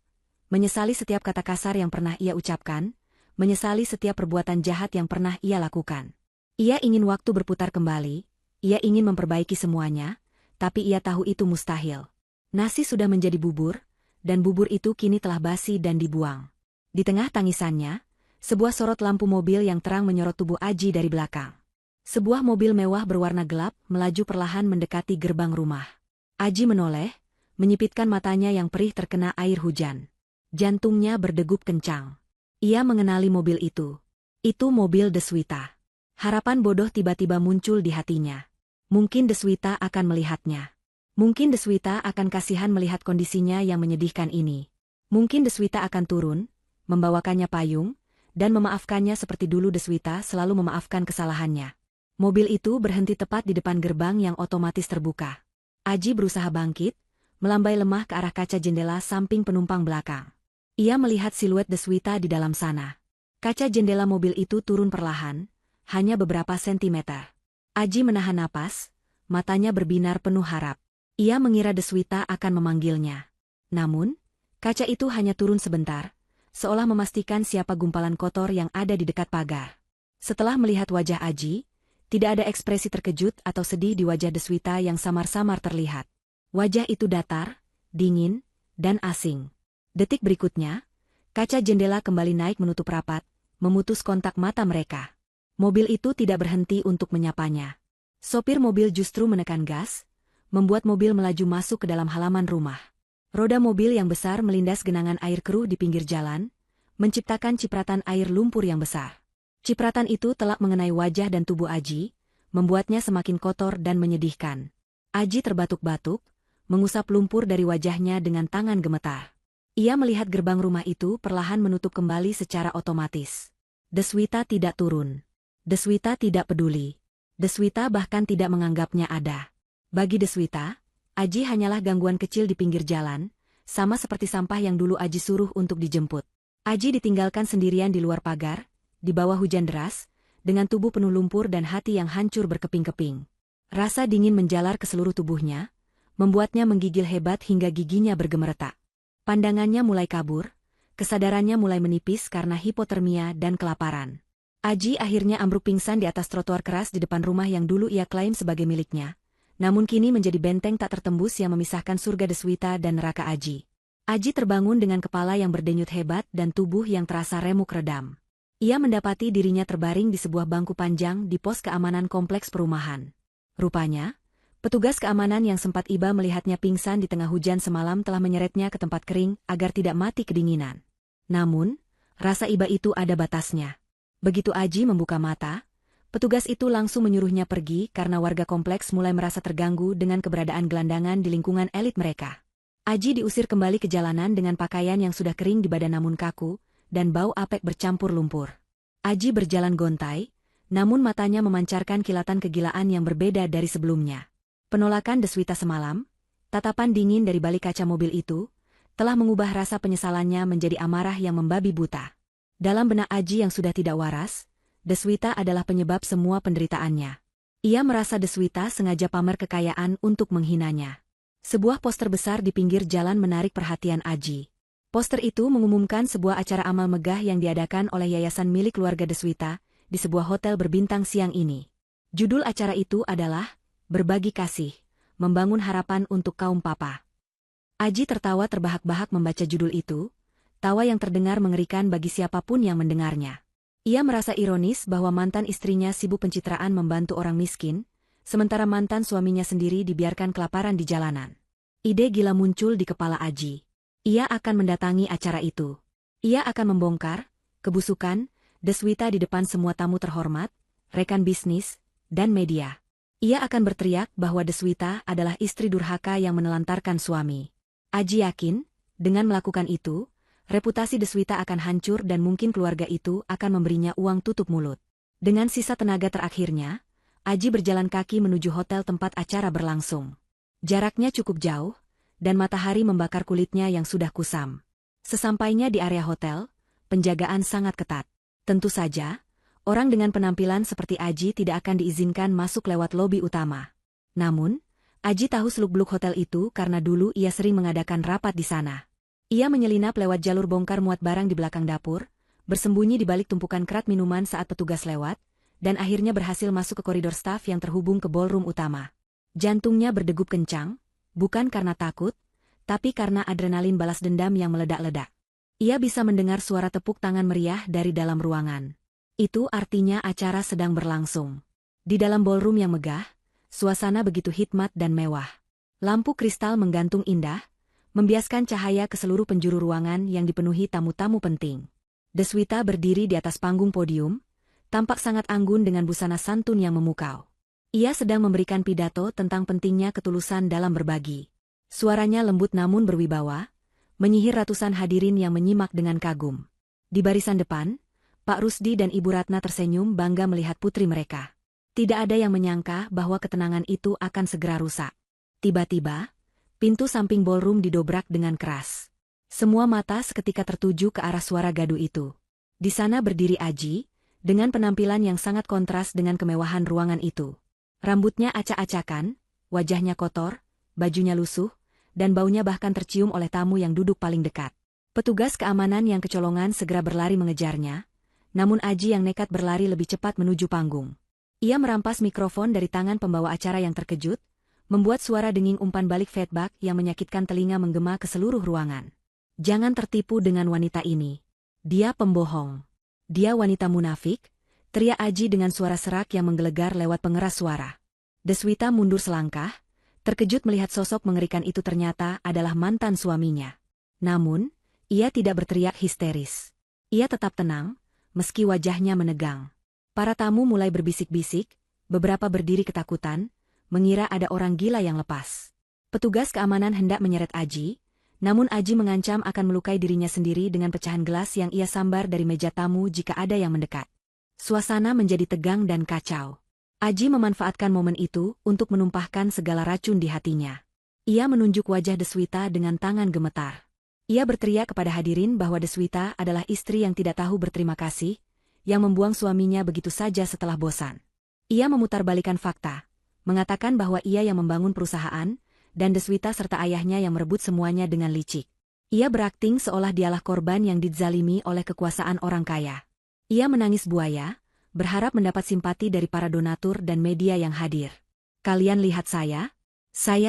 menyesali setiap kata kasar yang pernah ia ucapkan, menyesali setiap perbuatan jahat yang pernah ia lakukan. Ia ingin waktu berputar kembali, ia ingin memperbaiki semuanya, tapi ia tahu itu mustahil. Nasi sudah menjadi bubur, dan bubur itu kini telah basi dan dibuang. Di tengah tangisannya, sebuah sorot lampu mobil yang terang menyorot tubuh Aji dari belakang. Sebuah mobil mewah berwarna gelap melaju perlahan mendekati gerbang rumah. Aji menoleh, menyipitkan matanya yang perih terkena air hujan. Jantungnya berdegup kencang. Ia mengenali mobil itu. Itu mobil Deswita. Harapan bodoh tiba-tiba muncul di hatinya. Mungkin Deswita akan melihatnya. Mungkin Deswita akan kasihan melihat kondisinya yang menyedihkan ini. Mungkin Deswita akan turun, membawakannya payung, dan memaafkannya seperti dulu Deswita selalu memaafkan kesalahannya. Mobil itu berhenti tepat di depan gerbang yang otomatis terbuka. Aji berusaha bangkit, melambai lemah ke arah kaca jendela samping penumpang belakang. Ia melihat siluet Deswita di dalam sana. Kaca jendela mobil itu turun perlahan, hanya beberapa sentimeter. Aji menahan napas, matanya berbinar penuh harap. Ia mengira Deswita akan memanggilnya. Namun, kaca itu hanya turun sebentar, seolah memastikan siapa gumpalan kotor yang ada di dekat pagar. Setelah melihat wajah Aji, tidak ada ekspresi terkejut atau sedih di wajah Deswita yang samar-samar terlihat. Wajah itu datar, dingin, dan asing. Detik berikutnya, kaca jendela kembali naik menutup rapat, memutus kontak mata mereka. Mobil itu tidak berhenti untuk menyapanya. Sopir mobil justru menekan gas, membuat mobil melaju masuk ke dalam halaman rumah. Roda mobil yang besar melindas genangan air keruh di pinggir jalan, menciptakan cipratan air lumpur yang besar. Cipratan itu telak mengenai wajah dan tubuh Aji, membuatnya semakin kotor dan menyedihkan. Aji terbatuk-batuk, mengusap lumpur dari wajahnya dengan tangan gemetar. Ia melihat gerbang rumah itu perlahan menutup kembali secara otomatis. Deswita tidak turun. Deswita tidak peduli. Deswita bahkan tidak menganggapnya ada. Bagi Deswita, Aji hanyalah gangguan kecil di pinggir jalan, sama seperti sampah yang dulu Aji suruh untuk dijemput. Aji ditinggalkan sendirian di luar pagar, di bawah hujan deras, dengan tubuh penuh lumpur dan hati yang hancur berkeping-keping. Rasa dingin menjalar ke seluruh tubuhnya, membuatnya menggigil hebat hingga giginya bergemeretak. Pandangannya mulai kabur, kesadarannya mulai menipis karena hipotermia dan kelaparan. Aji akhirnya ambruk pingsan di atas trotoar keras di depan rumah yang dulu ia klaim sebagai miliknya, namun kini menjadi benteng tak tertembus yang memisahkan surga Deswita dan neraka Aji. Aji terbangun dengan kepala yang berdenyut hebat dan tubuh yang terasa remuk redam. Ia mendapati dirinya terbaring di sebuah bangku panjang di pos keamanan kompleks perumahan. Rupanya, petugas keamanan yang sempat iba melihatnya pingsan di tengah hujan semalam telah menyeretnya ke tempat kering agar tidak mati kedinginan. Namun, rasa iba itu ada batasnya. Begitu Aji membuka mata, petugas itu langsung menyuruhnya pergi karena warga kompleks mulai merasa terganggu dengan keberadaan gelandangan di lingkungan elit mereka. Aji diusir kembali ke jalanan dengan pakaian yang sudah kering di badan namun kaku, dan bau apek bercampur lumpur. Aji berjalan gontai, namun matanya memancarkan kilatan kegilaan yang berbeda dari sebelumnya. Penolakan Deswita semalam, tatapan dingin dari balik kaca mobil itu, telah mengubah rasa penyesalannya menjadi amarah yang membabi buta. Dalam benak Aji yang sudah tidak waras, Deswita adalah penyebab semua penderitaannya. Ia merasa Deswita sengaja pamer kekayaan untuk menghinanya. Sebuah poster besar di pinggir jalan menarik perhatian Aji. Poster itu mengumumkan sebuah acara amal megah yang diadakan oleh yayasan milik keluarga Deswita di sebuah hotel berbintang siang ini. Judul acara itu adalah berbagi kasih, membangun harapan untuk kaum papa. Aji tertawa terbahak-bahak membaca judul itu, tawa yang terdengar mengerikan bagi siapapun yang mendengarnya. Ia merasa ironis bahwa mantan istrinya sibuk pencitraan membantu orang miskin, sementara mantan suaminya sendiri dibiarkan kelaparan di jalanan. Ide gila muncul di kepala Aji. Ia akan mendatangi acara itu. Ia akan membongkar kebusukan Deswita di depan semua tamu terhormat, rekan bisnis, dan media. Ia akan berteriak bahwa Deswita adalah istri durhaka yang menelantarkan suami. Aji yakin, dengan melakukan itu, reputasi Deswita akan hancur dan mungkin keluarga itu akan memberinya uang tutup mulut. Dengan sisa tenaga terakhirnya, Aji berjalan kaki menuju hotel tempat acara berlangsung. Jaraknya cukup jauh, dan matahari membakar kulitnya yang sudah kusam. Sesampainya di area hotel, penjagaan sangat ketat. Tentu saja, orang dengan penampilan seperti Aji tidak akan diizinkan masuk lewat lobi utama. Namun, Aji tahu seluk-beluk hotel itu karena dulu ia sering mengadakan rapat di sana. Ia menyelinap lewat jalur bongkar muat barang di belakang dapur, bersembunyi di balik tumpukan kerat minuman saat petugas lewat, dan akhirnya berhasil masuk ke koridor staf yang terhubung ke ballroom utama. Jantungnya berdegup kencang, bukan karena takut, tapi karena adrenalin balas dendam yang meledak-ledak. Ia bisa mendengar suara tepuk tangan meriah dari dalam ruangan. Itu artinya acara sedang berlangsung. Di dalam ballroom yang megah, suasana begitu hikmat dan mewah. Lampu kristal menggantung indah, membiaskan cahaya ke seluruh penjuru ruangan yang dipenuhi tamu-tamu penting. Deswita berdiri di atas panggung podium, tampak sangat anggun dengan busana santun yang memukau. Ia sedang memberikan pidato tentang pentingnya ketulusan dalam berbagi. Suaranya lembut namun berwibawa, menyihir ratusan hadirin yang menyimak dengan kagum. Di barisan depan, Pak Rusdi dan Ibu Ratna tersenyum bangga melihat putri mereka. Tidak ada yang menyangka bahwa ketenangan itu akan segera rusak. Tiba-tiba, pintu samping ballroom didobrak dengan keras. Semua mata seketika tertuju ke arah suara gaduh itu. Di sana berdiri Aji, dengan penampilan yang sangat kontras dengan kemewahan ruangan itu. Rambutnya acak-acakan, wajahnya kotor, bajunya lusuh, dan baunya bahkan tercium oleh tamu yang duduk paling dekat. Petugas keamanan yang kecolongan segera berlari mengejarnya, namun Aji yang nekat berlari lebih cepat menuju panggung. Ia merampas mikrofon dari tangan pembawa acara yang terkejut, membuat suara denging umpan balik feedback yang menyakitkan telinga menggema ke seluruh ruangan. Jangan tertipu dengan wanita ini. Dia pembohong. Dia wanita munafik, teriak Aji dengan suara serak yang menggelegar lewat pengeras suara. Deswita mundur selangkah, terkejut melihat sosok mengerikan itu ternyata adalah mantan suaminya. Namun, ia tidak berteriak histeris. Ia tetap tenang, meski wajahnya menegang. Para tamu mulai berbisik-bisik, beberapa berdiri ketakutan, mengira ada orang gila yang lepas. Petugas keamanan hendak menyeret Aji, namun Aji mengancam akan melukai dirinya sendiri dengan pecahan gelas yang ia sambar dari meja tamu jika ada yang mendekat. Suasana menjadi tegang dan kacau. Aji memanfaatkan momen itu untuk menumpahkan segala racun di hatinya. Ia menunjuk wajah Deswita dengan tangan gemetar. Ia berteriak kepada hadirin bahwa Deswita adalah istri yang tidak tahu berterima kasih, yang membuang suaminya begitu saja setelah bosan. Ia memutarbalikkan fakta, mengatakan bahwa ia yang membangun perusahaan, dan Deswita serta ayahnya yang merebut semuanya dengan licik. Ia berakting seolah dialah korban yang dizalimi oleh kekuasaan orang kaya. Ia menangis buaya, berharap mendapat simpati dari para donatur dan media yang hadir. Kalian lihat saya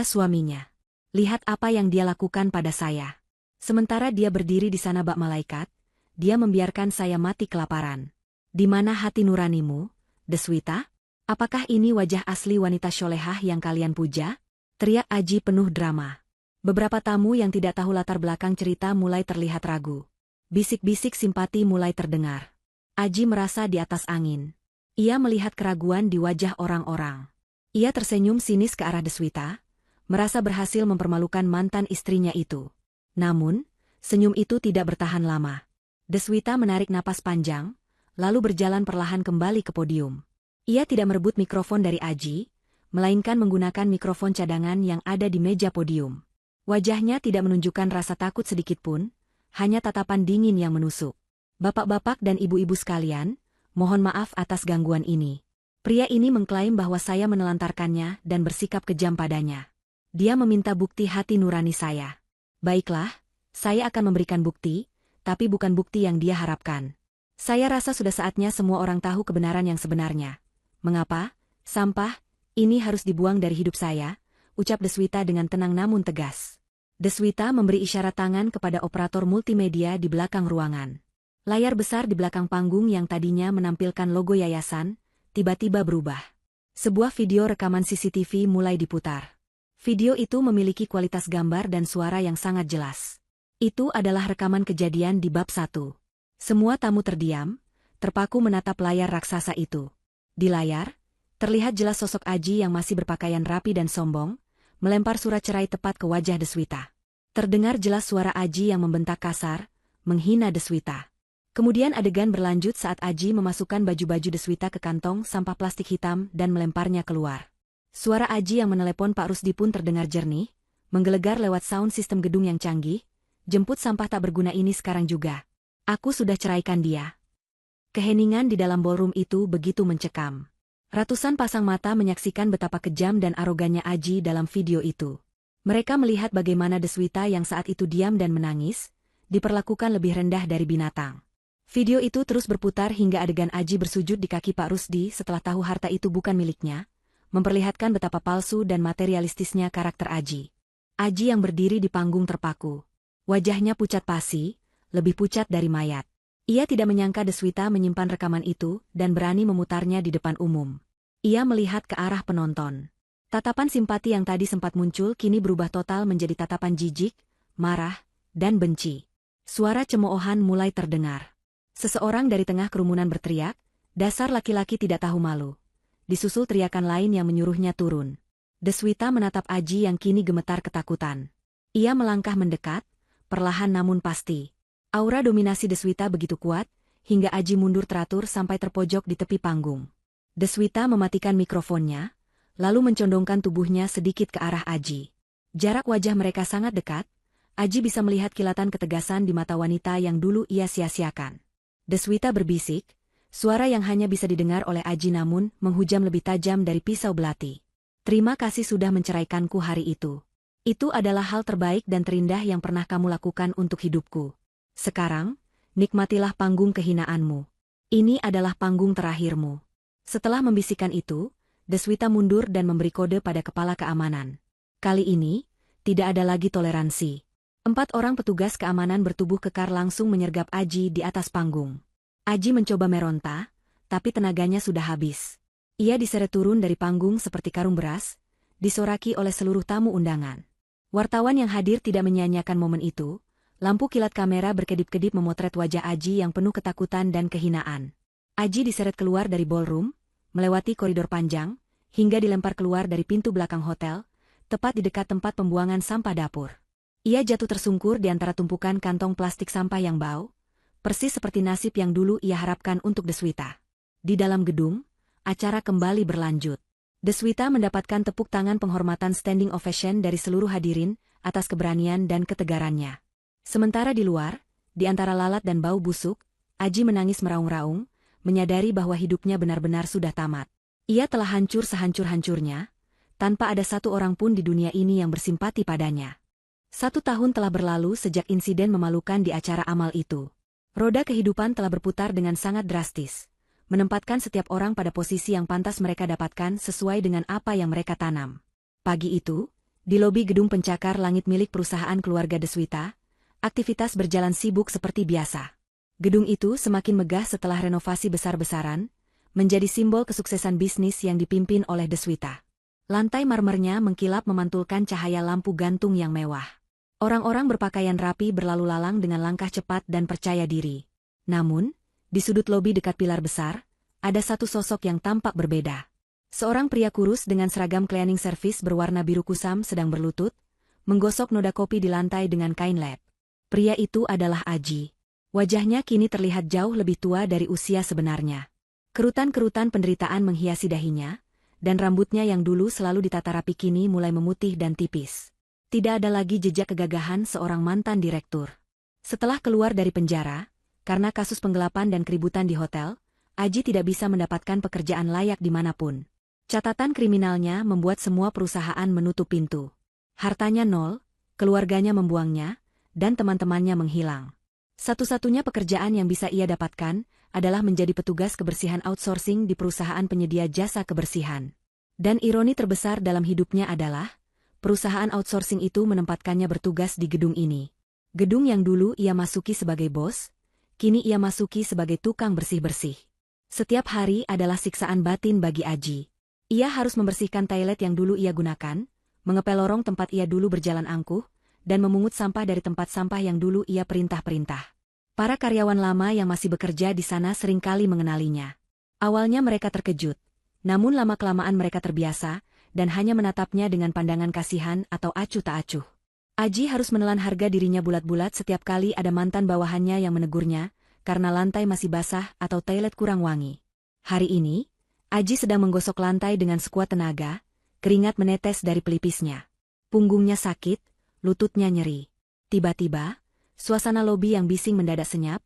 suaminya. Lihat apa yang dia lakukan pada saya. Sementara dia berdiri di sana bak malaikat, dia membiarkan saya mati kelaparan. Di mana hati nuranimu, Deswita? Apakah ini wajah asli wanita solehah yang kalian puja? Teriak Aji penuh drama. Beberapa tamu yang tidak tahu latar belakang cerita mulai terlihat ragu. Bisik-bisik simpati mulai terdengar. Aji merasa di atas angin. Ia melihat keraguan di wajah orang-orang. Ia tersenyum sinis ke arah Deswita, merasa berhasil mempermalukan mantan istrinya itu. Namun, senyum itu tidak bertahan lama. Deswita menarik napas panjang, lalu berjalan perlahan kembali ke podium. Ia tidak merebut mikrofon dari Aji, melainkan menggunakan mikrofon cadangan yang ada di meja podium. Wajahnya tidak menunjukkan rasa takut sedikitpun, hanya tatapan dingin yang menusuk. Bapak-bapak dan ibu-ibu sekalian, mohon maaf atas gangguan ini. Pria ini mengklaim bahwa saya menelantarkannya dan bersikap kejam padanya. Dia meminta bukti hati nurani saya. Baiklah, saya akan memberikan bukti, tapi bukan bukti yang dia harapkan. Saya rasa sudah saatnya semua orang tahu kebenaran yang sebenarnya. Mengapa, sampah, Ini harus dibuang dari hidup saya, ucap Deswita dengan tenang namun tegas. Deswita memberi isyarat tangan kepada operator multimedia di belakang ruangan. Layar besar di belakang panggung yang tadinya menampilkan logo yayasan, tiba-tiba berubah. Sebuah video rekaman CCTV mulai diputar. Video itu memiliki kualitas gambar dan suara yang sangat jelas. Itu adalah rekaman kejadian di bab 1. Semua tamu terdiam, terpaku menatap layar raksasa itu. Di layar, terlihat jelas sosok Aji yang masih berpakaian rapi dan sombong, melempar surat cerai tepat ke wajah Deswita. Terdengar jelas suara Aji yang membentak kasar, menghina Deswita. Kemudian adegan berlanjut saat Aji memasukkan baju-baju Deswita ke kantong sampah plastik hitam dan melemparnya keluar. Suara Aji yang menelepon Pak Rusdi pun terdengar jernih, menggelegar lewat sound sistem gedung yang canggih. Jemput sampah tak berguna ini sekarang juga. Aku sudah ceraikan dia. Keheningan di dalam ballroom itu begitu mencekam. Ratusan pasang mata menyaksikan betapa kejam dan arogannya Aji dalam video itu. Mereka melihat bagaimana Deswita yang saat itu diam dan menangis, diperlakukan lebih rendah dari binatang. Video itu terus berputar hingga adegan Aji bersujud di kaki Pak Rusdi setelah tahu harta itu bukan miliknya, memperlihatkan betapa palsu dan materialistisnya karakter Aji. Aji yang berdiri di panggung terpaku. Wajahnya pucat pasi, lebih pucat dari mayat. Ia tidak menyangka Deswita menyimpan rekaman itu dan berani memutarnya di depan umum. Ia melihat ke arah penonton. Tatapan simpati yang tadi sempat muncul kini berubah total menjadi tatapan jijik, marah, dan benci. Suara cemoohan mulai terdengar. Seseorang dari tengah kerumunan berteriak, "Dasar laki-laki tidak tahu malu." Disusul teriakan lain yang menyuruhnya turun. Deswita menatap Aji yang kini gemetar ketakutan. Ia melangkah mendekat, perlahan namun pasti. Aura dominasi Deswita begitu kuat, hingga Aji mundur teratur sampai terpojok di tepi panggung. Deswita mematikan mikrofonnya, lalu mencondongkan tubuhnya sedikit ke arah Aji. Jarak wajah mereka sangat dekat, Aji bisa melihat kilatan ketegasan di mata wanita yang dulu ia sia-siakan. Deswita berbisik, suara yang hanya bisa didengar oleh Aji namun menghujam lebih tajam dari pisau belati. "Terima kasih sudah menceraikanku hari itu. Itu adalah hal terbaik dan terindah yang pernah kamu lakukan untuk hidupku. Sekarang, nikmatilah panggung kehinaanmu. Ini adalah panggung terakhirmu." Setelah membisikkan itu, Deswita mundur dan memberi kode pada kepala keamanan. Kali ini, tidak ada lagi toleransi. 4 orang petugas keamanan bertubuh kekar langsung menyergap Aji di atas panggung. Aji mencoba meronta, tapi tenaganya sudah habis. Ia diseret turun dari panggung seperti karung beras, disoraki oleh seluruh tamu undangan. Wartawan yang hadir tidak menyia-nyiakan momen itu. Lampu kilat kamera berkedip-kedip memotret wajah Aji yang penuh ketakutan dan kehinaan. Aji diseret keluar dari ballroom, melewati koridor panjang, hingga dilempar keluar dari pintu belakang hotel, tepat di dekat tempat pembuangan sampah dapur. Ia jatuh tersungkur di antara tumpukan kantong plastik sampah yang bau, persis seperti nasib yang dulu ia harapkan untuk Deswita. Di dalam gedung, acara kembali berlanjut. Deswita mendapatkan tepuk tangan penghormatan standing ovation dari seluruh hadirin atas keberanian dan ketegarannya. Sementara di luar, di antara lalat dan bau busuk, Aji menangis meraung-raung, menyadari bahwa hidupnya benar-benar sudah tamat. Ia telah hancur sehancur-hancurnya, tanpa ada satu orang pun di dunia ini yang bersimpati padanya. 1 tahun telah berlalu sejak insiden memalukan di acara amal itu. Roda kehidupan telah berputar dengan sangat drastis, menempatkan setiap orang pada posisi yang pantas mereka dapatkan sesuai dengan apa yang mereka tanam. Pagi itu, di lobi gedung pencakar langit milik perusahaan keluarga Deswita, aktivitas berjalan sibuk seperti biasa. Gedung itu semakin megah setelah renovasi besar-besaran, menjadi simbol kesuksesan bisnis yang dipimpin oleh Deswita. Lantai marmernya mengkilap memantulkan cahaya lampu gantung yang mewah. Orang-orang berpakaian rapi berlalu lalang dengan langkah cepat dan percaya diri. Namun, di sudut lobi dekat pilar besar, ada satu sosok yang tampak berbeda. Seorang pria kurus dengan seragam cleaning service berwarna biru kusam sedang berlutut, menggosok noda kopi di lantai dengan kain lap. Pria itu adalah Aji. Wajahnya kini terlihat jauh lebih tua dari usia sebenarnya. Kerutan-kerutan penderitaan menghiasi dahinya, dan rambutnya yang dulu selalu ditata rapi kini mulai memutih dan tipis. Tidak ada lagi jejak kegagahan seorang mantan direktur. Setelah keluar dari penjara, karena kasus penggelapan dan keributan di hotel, Aji tidak bisa mendapatkan pekerjaan layak dimanapun. Catatan kriminalnya membuat semua perusahaan menutup pintu. Hartanya nol, keluarganya membuangnya, dan teman-temannya menghilang. Satu-satunya pekerjaan yang bisa ia dapatkan adalah menjadi petugas kebersihan outsourcing di perusahaan penyedia jasa kebersihan. Dan ironi terbesar dalam hidupnya adalah, perusahaan outsourcing itu menempatkannya bertugas di gedung ini. Gedung yang dulu ia masuki sebagai bos, kini ia masuki sebagai tukang bersih-bersih. Setiap hari adalah siksaan batin bagi Aji. Ia harus membersihkan toilet yang dulu ia gunakan, mengepel lorong tempat ia dulu berjalan angkuh, dan memungut sampah dari tempat sampah yang dulu ia perintah-perintah. Para karyawan lama yang masih bekerja di sana seringkali mengenalinya. Awalnya mereka terkejut, namun lama-kelamaan mereka terbiasa, dan hanya menatapnya dengan pandangan kasihan atau acuh tak acuh. Aji harus menelan harga dirinya bulat-bulat setiap kali ada mantan bawahannya yang menegurnya, karena lantai masih basah atau toilet kurang wangi. Hari ini, Aji sedang menggosok lantai dengan sekuat tenaga, keringat menetes dari pelipisnya. Punggungnya sakit, lututnya nyeri. Tiba-tiba, suasana lobi yang bising mendadak senyap,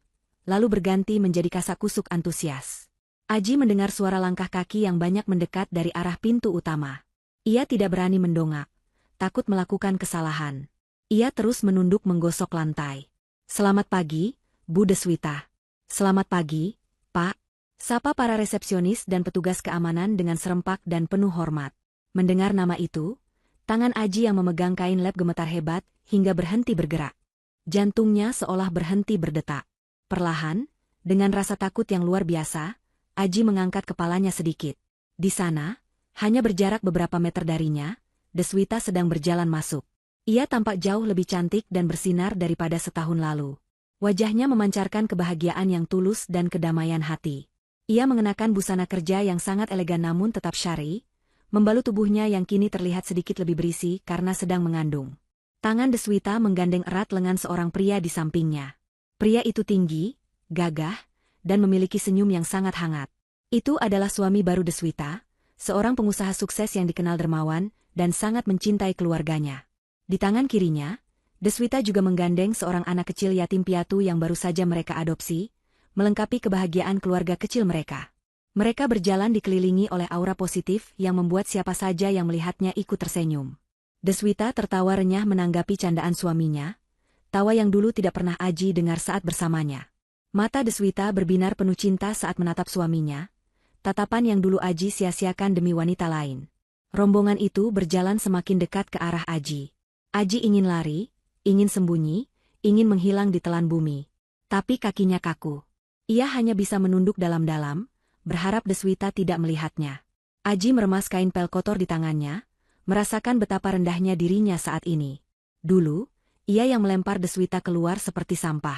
lalu berganti menjadi kasak-kusuk antusias. Aji mendengar suara langkah kaki yang banyak mendekat dari arah pintu utama. Ia tidak berani mendongak, takut melakukan kesalahan. Ia terus menunduk menggosok lantai. "Selamat pagi, Bu Deswita." "Selamat pagi, Pak." Sapa para resepsionis dan petugas keamanan dengan serempak dan penuh hormat. Mendengar nama itu, tangan Aji yang memegang kain lap gemetar hebat hingga berhenti bergerak. Jantungnya seolah berhenti berdetak. Perlahan, dengan rasa takut yang luar biasa, Aji mengangkat kepalanya sedikit. Di sana, hanya berjarak beberapa meter darinya, Deswita sedang berjalan masuk. Ia tampak jauh lebih cantik dan bersinar daripada setahun lalu. Wajahnya memancarkan kebahagiaan yang tulus dan kedamaian hati. Ia mengenakan busana kerja yang sangat elegan namun tetap syar'i, membalut tubuhnya yang kini terlihat sedikit lebih berisi karena sedang mengandung. Tangan Deswita menggandeng erat lengan seorang pria di sampingnya. Pria itu tinggi, gagah, dan memiliki senyum yang sangat hangat. Itu adalah suami baru Deswita, seorang pengusaha sukses yang dikenal dermawan dan sangat mencintai keluarganya. Di tangan kirinya, Deswita juga menggandeng seorang anak kecil yatim piatu yang baru saja mereka adopsi, melengkapi kebahagiaan keluarga kecil mereka. Mereka berjalan dikelilingi oleh aura positif yang membuat siapa saja yang melihatnya ikut tersenyum. Deswita tertawa renyah menanggapi candaan suaminya, tawa yang dulu tidak pernah Aji dengar saat bersamanya. Mata Deswita berbinar penuh cinta saat menatap suaminya, tatapan yang dulu Aji sia-siakan demi wanita lain. Rombongan itu berjalan semakin dekat ke arah Aji. Aji ingin lari, ingin sembunyi, ingin menghilang di telan bumi. Tapi kakinya kaku. Ia hanya bisa menunduk dalam-dalam, berharap Deswita tidak melihatnya. Aji meremas kain pel kotor di tangannya, merasakan betapa rendahnya dirinya saat ini. Dulu, ia yang melempar Deswita keluar seperti sampah.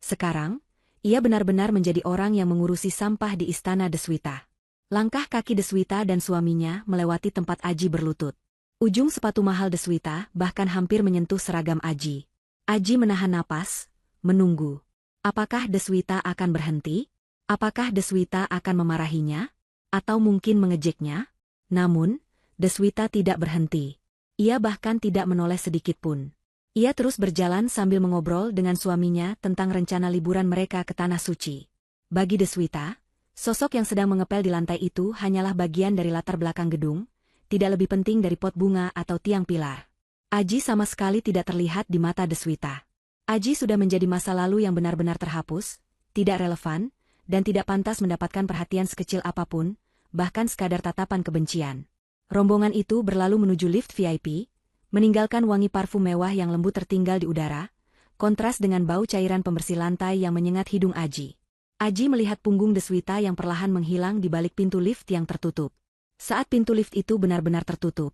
Sekarang, ia benar-benar menjadi orang yang mengurusi sampah di istana Deswita. Langkah kaki Deswita dan suaminya melewati tempat Aji berlutut. Ujung sepatu mahal Deswita bahkan hampir menyentuh seragam Aji. Aji menahan napas, menunggu. Apakah Deswita akan berhenti? Apakah Deswita akan memarahinya? Atau mungkin mengejeknya? Namun, Deswita tidak berhenti. Ia bahkan tidak menoleh sedikitpun. Ia terus berjalan sambil mengobrol dengan suaminya tentang rencana liburan mereka ke Tanah Suci. Bagi Deswita, sosok yang sedang mengepel di lantai itu hanyalah bagian dari latar belakang gedung, tidak lebih penting dari pot bunga atau tiang pilar. Aji sama sekali tidak terlihat di mata Deswita. Aji sudah menjadi masa lalu yang benar-benar terhapus, tidak relevan, dan tidak pantas mendapatkan perhatian sekecil apapun, bahkan sekadar tatapan kebencian. Rombongan itu berlalu menuju lift VIP, meninggalkan wangi parfum mewah yang lembut tertinggal di udara, kontras dengan bau cairan pembersih lantai yang menyengat hidung Aji. Aji melihat punggung Deswita yang perlahan menghilang di balik pintu lift yang tertutup. Saat pintu lift itu benar-benar tertutup,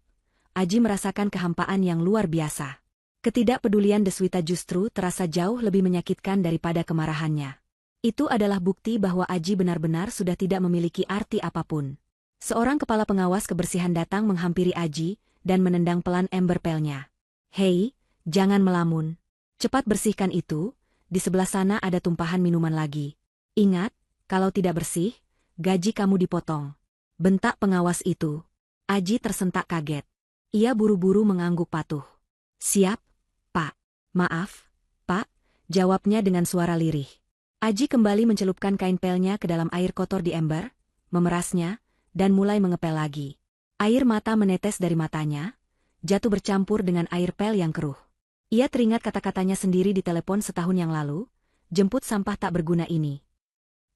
Aji merasakan kehampaan yang luar biasa. Ketidakpedulian Deswita justru terasa jauh lebih menyakitkan daripada kemarahannya. Itu adalah bukti bahwa Aji benar-benar sudah tidak memiliki arti apapun. Seorang kepala pengawas kebersihan datang menghampiri Aji dan menendang pelan ember pelnya. "Hei, jangan melamun. Cepat bersihkan itu, di sebelah sana ada tumpahan minuman lagi. Ingat, kalau tidak bersih, gaji kamu dipotong." Bentak pengawas itu. Aji tersentak kaget. Ia buru-buru mengangguk patuh. "Siap, Pak." "Maaf, Pak," jawabnya dengan suara lirih. Aji kembali mencelupkan kain pelnya ke dalam air kotor di ember, memerasnya, dan mulai mengepel lagi. Air mata menetes dari matanya, jatuh bercampur dengan air pel yang keruh. Ia teringat kata-katanya sendiri di telepon setahun yang lalu, "Jemput sampah tak berguna ini."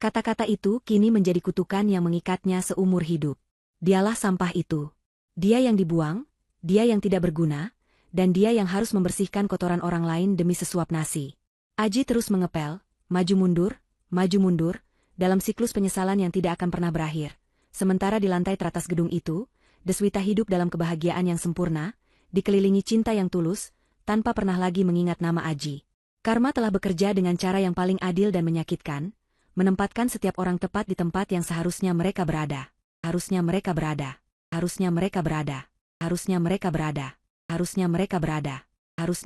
Kata-kata itu kini menjadi kutukan yang mengikatnya seumur hidup. Dialah sampah itu. Dia yang dibuang, dia yang tidak berguna, dan dia yang harus membersihkan kotoran orang lain demi sesuap nasi. Aji terus mengepel, maju mundur, dalam siklus penyesalan yang tidak akan pernah berakhir. Sementara di lantai teratas gedung itu, Deswita hidup dalam kebahagiaan yang sempurna, dikelilingi cinta yang tulus, tanpa pernah lagi mengingat nama Aji. Karma telah bekerja dengan cara yang paling adil dan menyakitkan, menempatkan setiap orang tepat di tempat yang seharusnya mereka berada. Harusnya mereka berada. Harusnya mereka berada. Harusnya mereka berada. Harusnya mereka berada. Harusnya